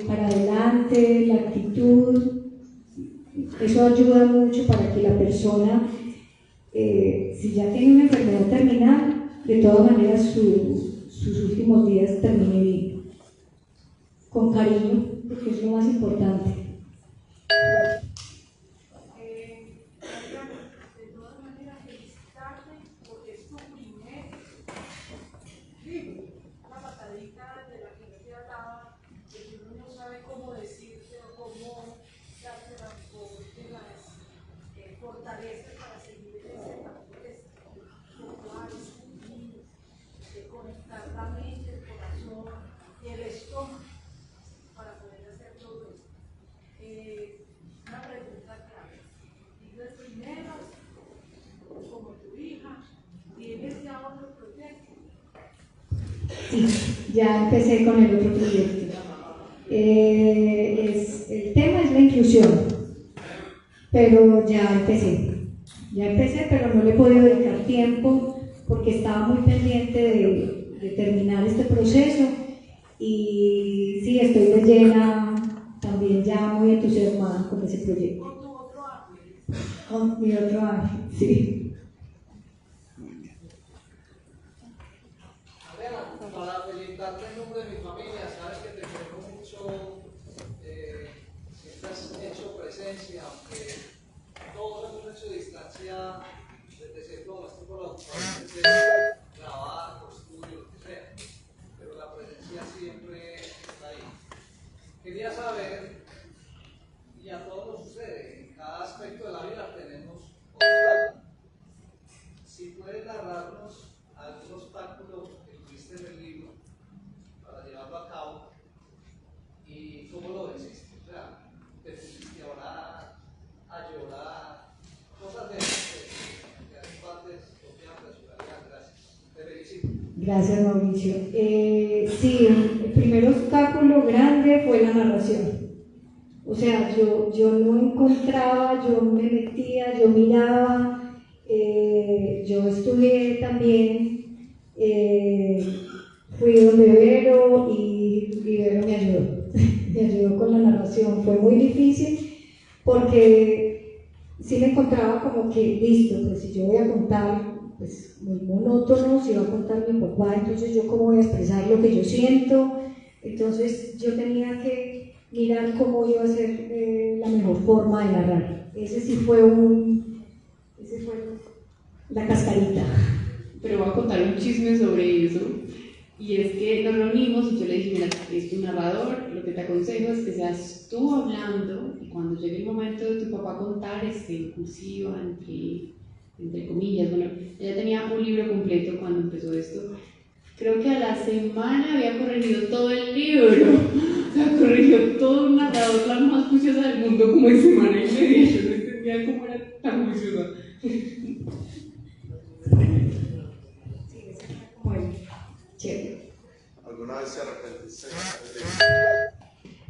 para adelante, la actitud. Eso ayuda mucho para que la persona, si ya tiene una enfermedad terminal, de todas maneras sus últimos días termine bien. Con cariño, porque es lo más importante. De todas maneras, felicitarte porque es tu primer libro, una patadita de la que yo te hablaba, de que uno no sabe cómo decirte o cómo darte las fortalezas para seguir en ese camino de conectar la mente, el corazón y el estómago para poder hacer todo esto. Una pregunta clave. Dices primero, como tu hija, ¿tienes ya otro proyecto? Sí, ya empecé con el otro proyecto. El tema es la inclusión, pero ya empecé, pero no le he podido dedicar tiempo porque estaba muy pendiente de terminar este proceso y sí, estoy de llena, también ya muy entusiasmada con ese proyecto. ¿Con tu otro ángel? Con mi otro ángel, sí. Para felicitarte en nombre de mi familia, sabes que te quiero mucho, siempre has hecho presencia, aunque todos hemos hecho distancia desde cierto momento por la grabar, por estudio, lo que sea, pero la presencia siempre está ahí. Quería saber, y a todos nos sucede, en cada aspecto de la vida tenemos obstáculos. Si puedes narrarnos algún obstáculo que tuviste en el libro para llevarlo a cabo Gracias, Mauricio. Sí, el primer obstáculo grande fue la narración. O sea, yo no encontraba, yo me metía, yo miraba, yo estudié también, fui donde Vero y Vero me ayudó, me ayudó con la narración. Fue muy difícil porque sí me encontraba como que, listo, pues si yo voy a contar, pues muy monótono, si va a contar mi papá, entonces yo cómo voy a expresar lo que yo siento. Entonces yo tenía que mirar cómo iba a ser la mejor forma de narrar. Ese fue la cascarita. Pero voy a contar un chisme sobre eso, y es que nos reunimos y yo le dije, mira, es tu narrador, lo que te aconsejo es que seas tú hablando, y cuando llegue el momento de tu papá contar, en cursiva, entre comillas. Bueno, ella tenía un libro completo cuando empezó esto. Creo que a la semana había corregido todo el libro. O sea, corrigió todo un narrador, la más juiciosa del mundo, como en semana y media. Yo no entendía cómo era tan juiciosa. ¿Alguna vez se arrepentiste?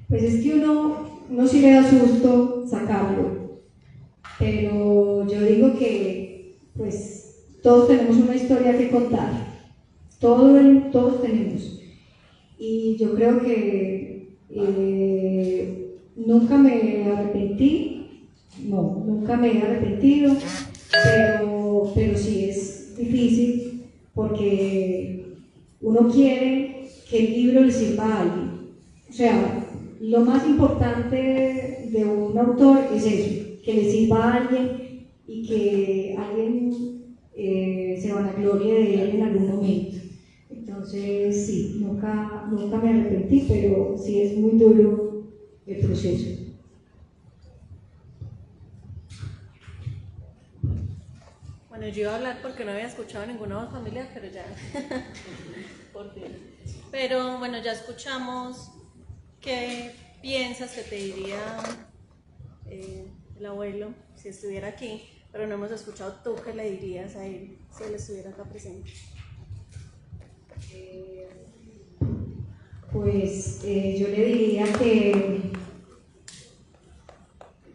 Pues es que uno sí le da susto sacarlo, pero yo digo que pues todos tenemos una historia que contar, todos tenemos, y yo creo que nunca me arrepentí, no, nunca me he arrepentido, pero sí es difícil porque uno quiere que el libro le sirva a alguien. O sea, lo más importante de un autor es eso, que le sirva a alguien y que alguien se vanaglorie de él en algún momento. Entonces, sí, nunca me arrepentí, pero sí es muy duro el proceso. Bueno, yo iba a hablar porque no había escuchado ninguna voz familiar, pero ya, por fin. Pero bueno, ya escuchamos qué piensas que te diría el abuelo si estuviera aquí, pero no hemos escuchado tú qué le dirías a él si él estuviera acá presente. Pues yo le diría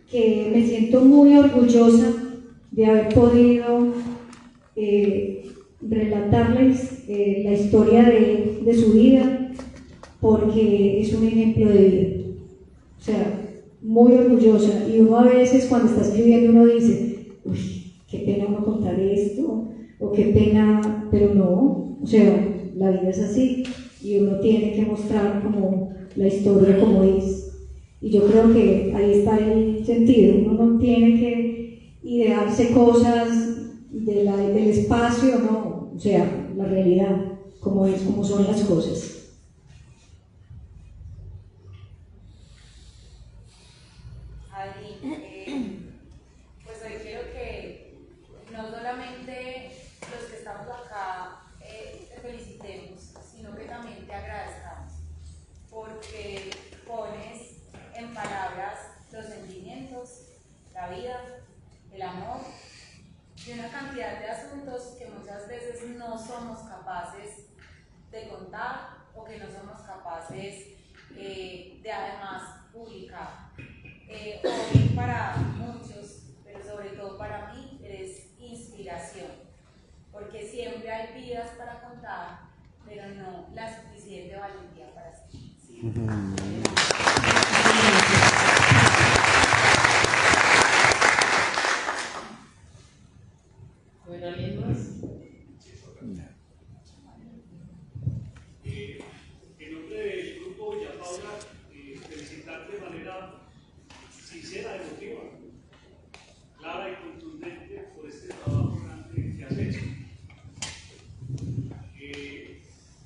que me siento muy orgullosa de haber podido relatarles la historia de su vida, porque es un ejemplo de vida. O sea, muy orgullosa. Y uno a veces cuando está escribiendo uno dice, uy, qué pena uno contar esto, o qué pena, pero no, o sea, la vida es así y uno tiene que mostrar como la historia como es. Y yo creo que ahí está el sentido. Uno no tiene que idearse cosas del espacio, no, o sea, la realidad, como es, como son las cosas. Pues hoy quiero que no solamente los que estamos acá te felicitemos, sino que también te agradezcamos, porque pones en palabras los sentimientos, la vida, el amor y una cantidad de asuntos que muchas veces no somos capaces de contar o que no somos capaces de además publicar. Hoy para muchos, pero sobre todo para mí, eres inspiración, porque siempre hay vidas para contar, pero no la suficiente valentía para sí. Bueno, ¿alguien más? En nombre del grupo Villa Paula, felicitarte de manera sincera, emotiva, clara y contundente por este trabajo grande que has hecho.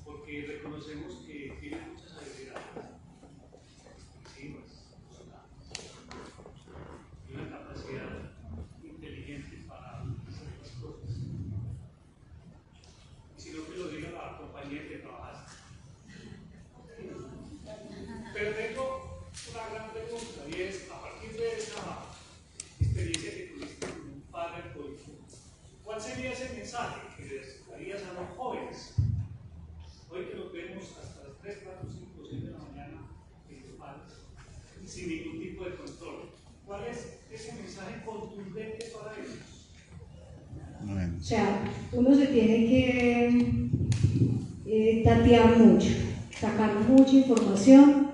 Porque reconocemos que tienes muchas habilidades O sea, uno se tiene que tatear mucho, sacar mucha información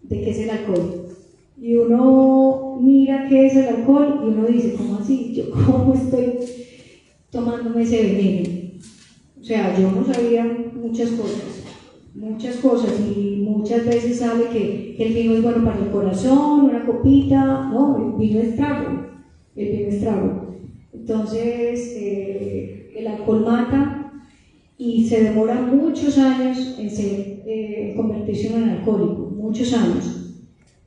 de qué es el alcohol. Y uno mira qué es el alcohol y uno dice, ¿cómo así? ¿Yo cómo estoy tomándome ese veneno? O sea, yo no sabía muchas cosas y muchas veces sabe que el vino es bueno para el corazón, una copita, no, el vino es trago. Entonces, el alcohol mata y se demora muchos años en convertirse en un alcohólico, muchos años.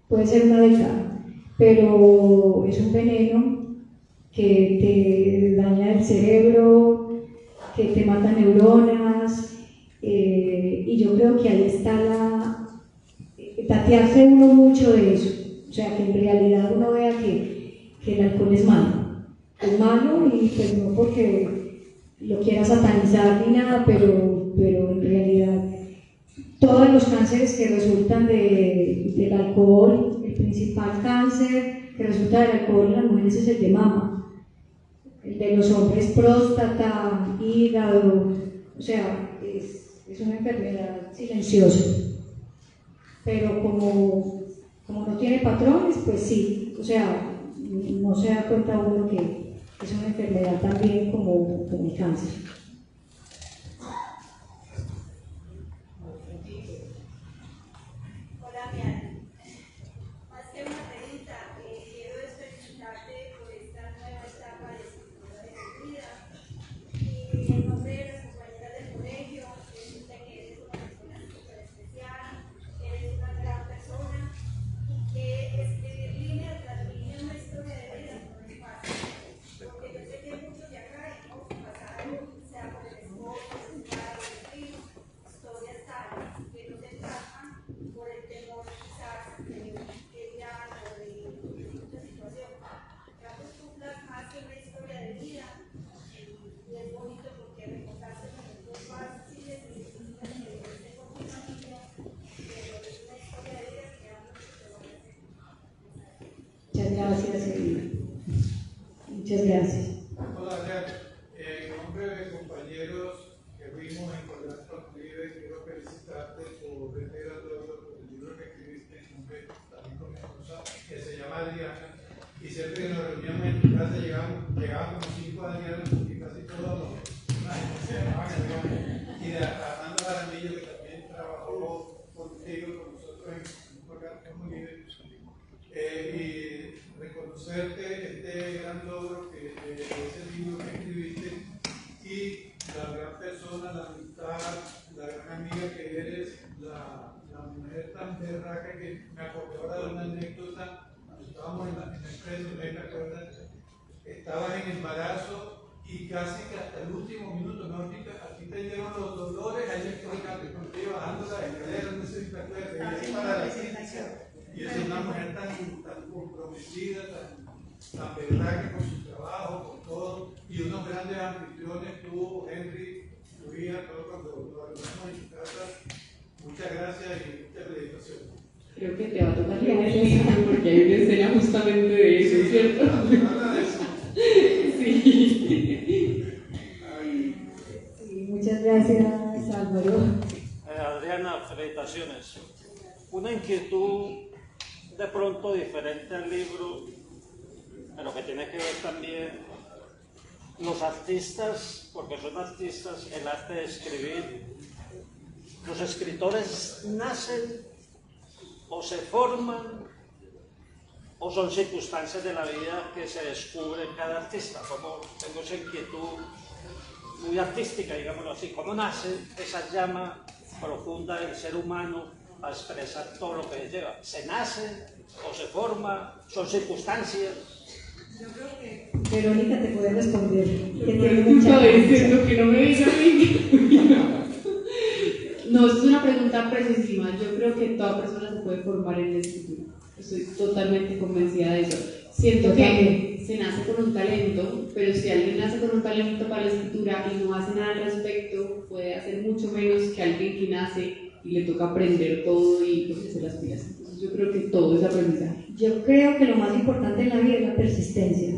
Puede ser una década, pero es un veneno que te daña el cerebro, que te mata neuronas, y yo creo que ahí está tatearse uno mucho de eso, o sea, que en realidad uno vea que el alcohol es malo y pues no porque lo quiera satanizar ni nada, pero en realidad todos los cánceres que resultan del alcohol, el principal cáncer que resulta del alcohol en las mujeres es el de mama, el de los hombres próstata, hígado, o sea, es una enfermedad silenciosa, pero como no tiene patrones, pues sí, o sea, no se da cuenta uno que es una enfermedad también como el cáncer. Hola, Mian. Más que una pregunta, quiero felicitarte por esta nueva etapa de escritura de tu vida. Y en nombre de las compañeras del colegio, decirte que eres una persona súper especial, que eres una gran persona y que escribir línea tras línea una historia de vida no es fácil. Porque yo sé que muchos de acá hemos pasado, sea por el esposo, sea por el hijo, historias tales que no se tratan por el temor quizás que dirán o de mucha situación. Digamos, tú plasmaste una historia de vida y es bonito porque recordaste momentos fáciles y difíciles que viviste con tu familia, pero es una historia de vida que habla de te van a hacer. Muchas gracias, Elina. Muchas gracias. Hola, Adrián. En nombre de compañeros que fuimos en Colegio Concluido, quiero felicitarte por vender al logro por el libro que escribiste en nombre también con mi esposa, que se llama Adriana. Y siempre que nos reuníamos en tu casa llegaban como 5 Adrianos, porque casi todos los se llamaban Adriana. Y de Armando Jaramillo, que también trabajó contigo, con nosotros en un programa como líder. Y reconocerte este gran logro de ese libro que escribiste y la gran persona, la amistad, la gran amiga que eres, la mujer tan berraca que me acordé ahora de una anécdota. Cuando estábamos en la empresa, ¿me acuerdas? Estabas en embarazo y casi que hasta el último minuto, mejor dicho, aquí te dieron los dolores, ahí explicaste cuando te bajando la escalera, no sé si te acuerdas, y para la ciencia. Y es una mujer tan comprometida, tan berraca con su trabajo, con todo, y unos grandes anfitriones, tú, Henry, tu hija, todos cuando lo hablamos en tu casa. Muchas gracias y muchas felicitaciones. Creo que te va a tocar leer el libro porque hay una escena justamente de eso, ¿cierto? Habla de eso. Sí. Sí, muchas gracias, Álvaro. Adriana, felicitaciones. Una inquietud de pronto diferente al libro, pero que tiene que ver también los artistas, porque son artistas, el arte de escribir. Los escritores nacen o se forman o son circunstancias de la vida que se descubre en cada artista. Como tengo esa inquietud muy artística, digámoslo así, ¿cómo nace esa llama profunda del ser humano a expresar todo lo que lleva? ¿Se nace o se forma? ¿Son circunstancias? Yo creo que Verónica te puede responder. Diciendo que no me diga a mí. No, es una pregunta precisísima. Yo creo que toda persona se puede formar en la escritura. Estoy totalmente convencida de eso. Siento que se nace con un talento, pero si alguien nace con un talento para la escritura y no hace nada al respecto, puede hacer mucho menos que alguien que nace y le toca aprender todo y ponerse las pilas. Entonces yo creo que todo es aprendizaje. Yo creo que lo más importante en la vida es la persistencia,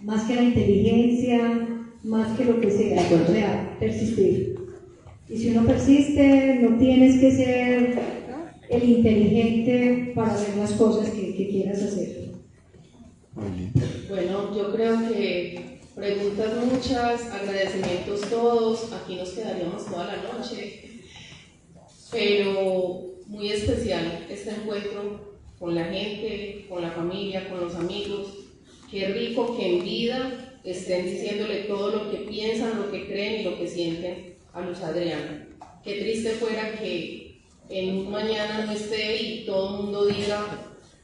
más que la inteligencia, más que lo que sea, o sea, persistir. Y si uno persiste, no tienes que ser el inteligente para hacer las cosas que quieras hacer. Bueno, yo creo que preguntas muchas, agradecimientos todos, aquí nos quedaríamos toda la noche, pero muy especial este encuentro con la gente, con la familia, con los amigos. Qué rico que en vida estén diciéndole todo lo que piensan, lo que creen y lo que sienten a Luz Adriana. Qué triste fuera que en un mañana no esté y todo el mundo diga,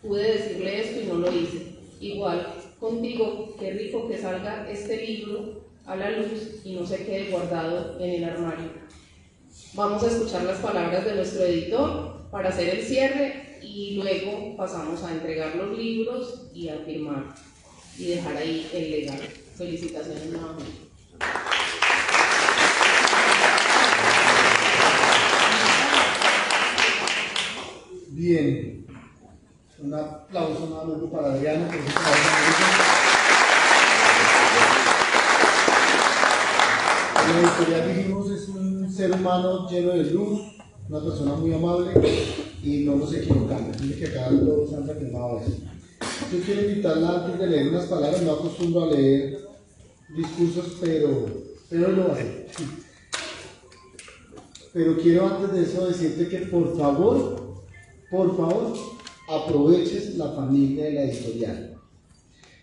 pude decirle esto y no lo hice. Igual contigo, qué rico que salga este libro a la luz y no se quede guardado en el armario. Vamos a escuchar las palabras de nuestro editor para hacer el cierre y luego pasamos a entregar los libros y a firmar y dejar ahí el legado. Felicitaciones nuevamente. Bien, un aplauso nuevamente para Adriana. La editorial, dijimos, es un ser humano lleno de luz, una persona muy amable y no nos equivocamos. Dice que acá todos han reclamado eso. Yo quiero invitarla antes de leer unas palabras, no acostumbro a leer discursos, pero lo voy a hacer. Pero quiero antes de eso decirte que por favor, aproveches la familia de la editorial.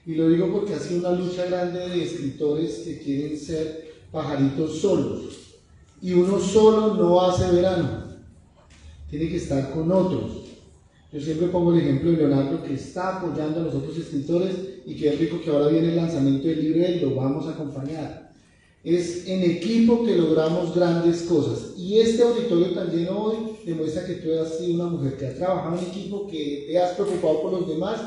Y lo digo porque ha sido una lucha grande de escritores que quieren ser pajaritos solos. Y uno solo no hace verano. Tiene que estar con otros. Yo siempre pongo el ejemplo de Leonardo, que está apoyando a los otros escritores y que es rico que ahora viene el lanzamiento del libro y lo vamos a acompañar. Es en equipo que logramos grandes cosas. Y este auditorio tan lleno hoy demuestra que tú has sido una mujer que ha trabajado en equipo, que te has preocupado por los demás,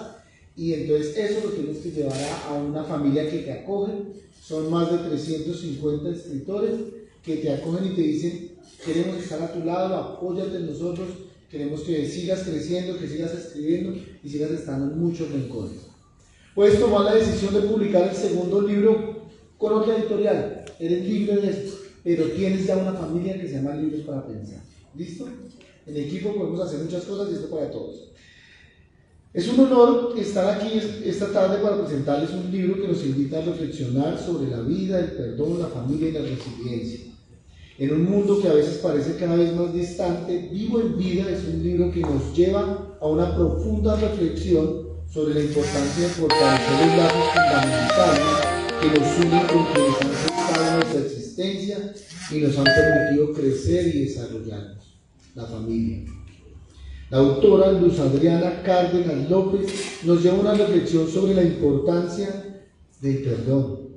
y entonces eso lo tienes que llevar a una familia que te acoge. Son más de 350 escritores que te acogen y te dicen, queremos estar a tu lado, apóyate en nosotros, queremos que sigas creciendo, que sigas escribiendo y sigas estando en muchos rincones. Puedes tomar la decisión de publicar el segundo libro con otra editorial, eres libre de eso, pero tienes ya una familia que se llama Libros para Pensar. ¿Listo? En equipo podemos hacer muchas cosas y esto para todos. Es un honor estar aquí esta tarde para presentarles un libro que nos invita a reflexionar sobre la vida, el perdón, la familia y la resiliencia. En un mundo que a veces parece cada vez más distante, Vivo en Vida es un libro que nos lleva a una profunda reflexión sobre la importancia de fortalecer los lazos fundamentales que nos unen con quienes han aceptado nuestra existencia y nos han permitido crecer y desarrollarnos, la familia. La autora Luz Adriana Cárdenas López nos lleva a una reflexión sobre la importancia del perdón,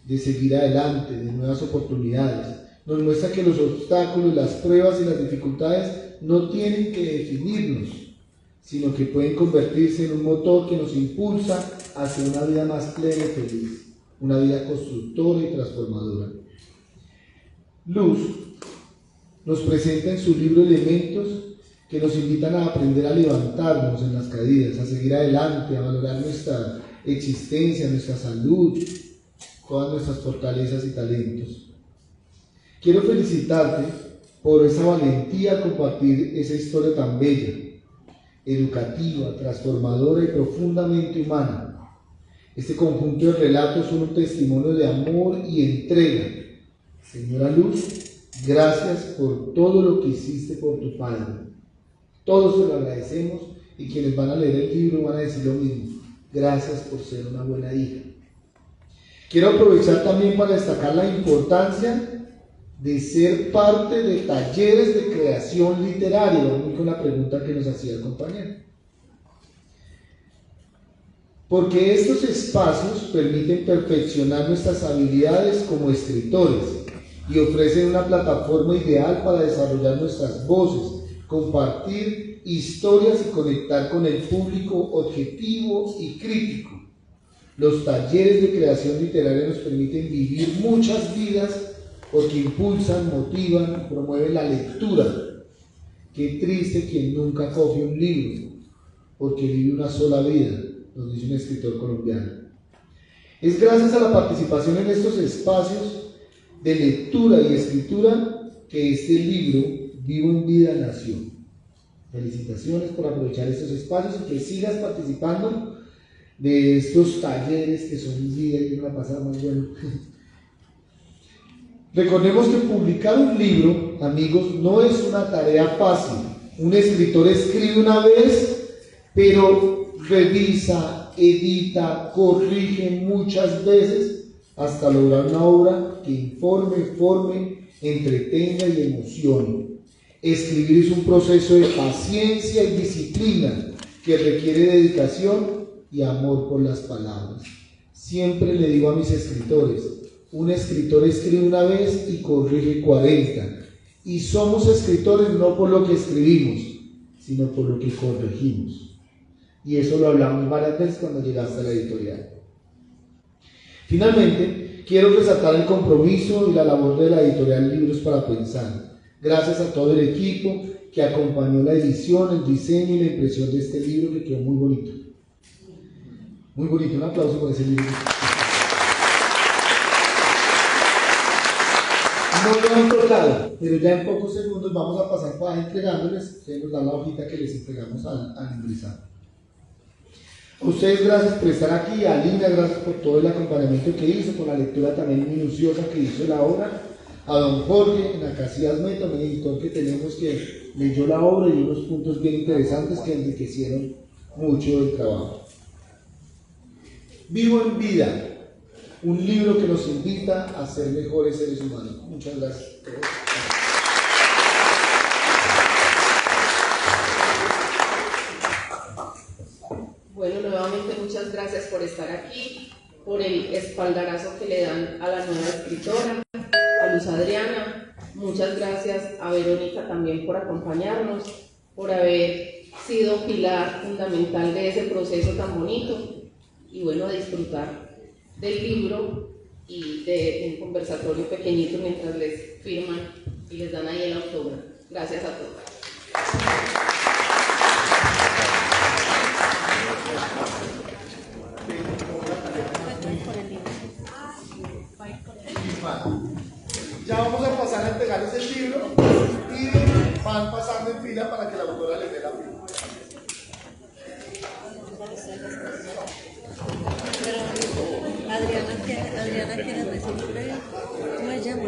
de seguir adelante, de nuevas oportunidades. Nos muestra que los obstáculos, las pruebas y las dificultades no tienen que definirnos, sino que pueden convertirse en un motor que nos impulsa hacia una vida más plena y feliz, una vida constructora y transformadora. Luz nos presenta en su libro elementos que nos invitan a aprender a levantarnos en las caídas, a seguir adelante, a valorar nuestra existencia, nuestra salud, todas nuestras fortalezas y talentos. Quiero felicitarte por esa valentía a compartir esa historia tan bella, educativa, transformadora y profundamente humana. Este conjunto de relatos son un testimonio de amor y entrega. Señora Luz, gracias por todo lo que hiciste por tu padre. Todos te lo agradecemos y quienes van a leer el libro van a decir lo mismo. Gracias por ser una buena hija. Quiero aprovechar también para destacar la importancia de ser parte de talleres de creación literaria. Vamos con la pregunta que nos hacía el compañero. Porque estos espacios permiten perfeccionar nuestras habilidades como escritores y ofrecen una plataforma ideal para desarrollar nuestras voces, compartir historias y conectar con el público objetivo y crítico. Los talleres de creación literaria nos permiten vivir muchas vidas porque impulsan, motivan y promueven la lectura. Qué triste quien nunca coge un libro, porque vive una sola vida, nos dice un escritor colombiano. Es gracias a la participación en estos espacios de lectura y escritura que este libro, Vivo en Vida, nació. Felicitaciones por aprovechar estos espacios y que sigas participando de estos talleres que son vida y que me va a pasar más bueno. Recordemos que publicar un libro, amigos, no es una tarea fácil. Un escritor escribe una vez, pero revisa, edita, corrige muchas veces hasta lograr una obra que informe, forme, entretenga y emocione. Escribir es un proceso de paciencia y disciplina que requiere dedicación y amor por las palabras. Siempre le digo a mis escritores, un escritor escribe una vez y corrige 40. Y somos escritores no por lo que escribimos, sino por lo que corregimos. Y eso lo hablamos varias veces cuando llegaste a la editorial. Finalmente, quiero resaltar el compromiso y la labor de la editorial Libros para Pensar. Gracias a todo el equipo que acompañó la edición, el diseño y la impresión de este libro que quedó muy bonito. Muy bonito, un aplauso por ese libro. No lo han tocado, pero ya en pocos segundos vamos a pasar para entregándoles. Ustedes nos dan la hojita que les entregamos al ingresar. A ustedes gracias por estar aquí, a Lina gracias por todo el acompañamiento que hizo, con la lectura también minuciosa que hizo la obra, a don Jorge Nacasías Meta, un editor que tenemos que leyó la obra y unos puntos bien interesantes que enriquecieron mucho el trabajo. Vivo en Vida, un libro que nos invita a ser mejores seres humanos. Muchas gracias a todos. Bueno, nuevamente muchas gracias por estar aquí, por el espaldarazo que le dan a la nueva escritora, a Luz Adriana. Muchas gracias a Verónica también por acompañarnos, por haber sido pilar fundamental de ese proceso tan bonito. Y bueno, a disfrutar del libro y de un conversatorio pequeñito mientras les firman y les dan ahí el autógrafo. Gracias a todos. Ya vamos a pasar a entregarles el libro y van pasando en fila para que la autora les dé la firma. Adriana quiere recibir, ¿cómo se llama?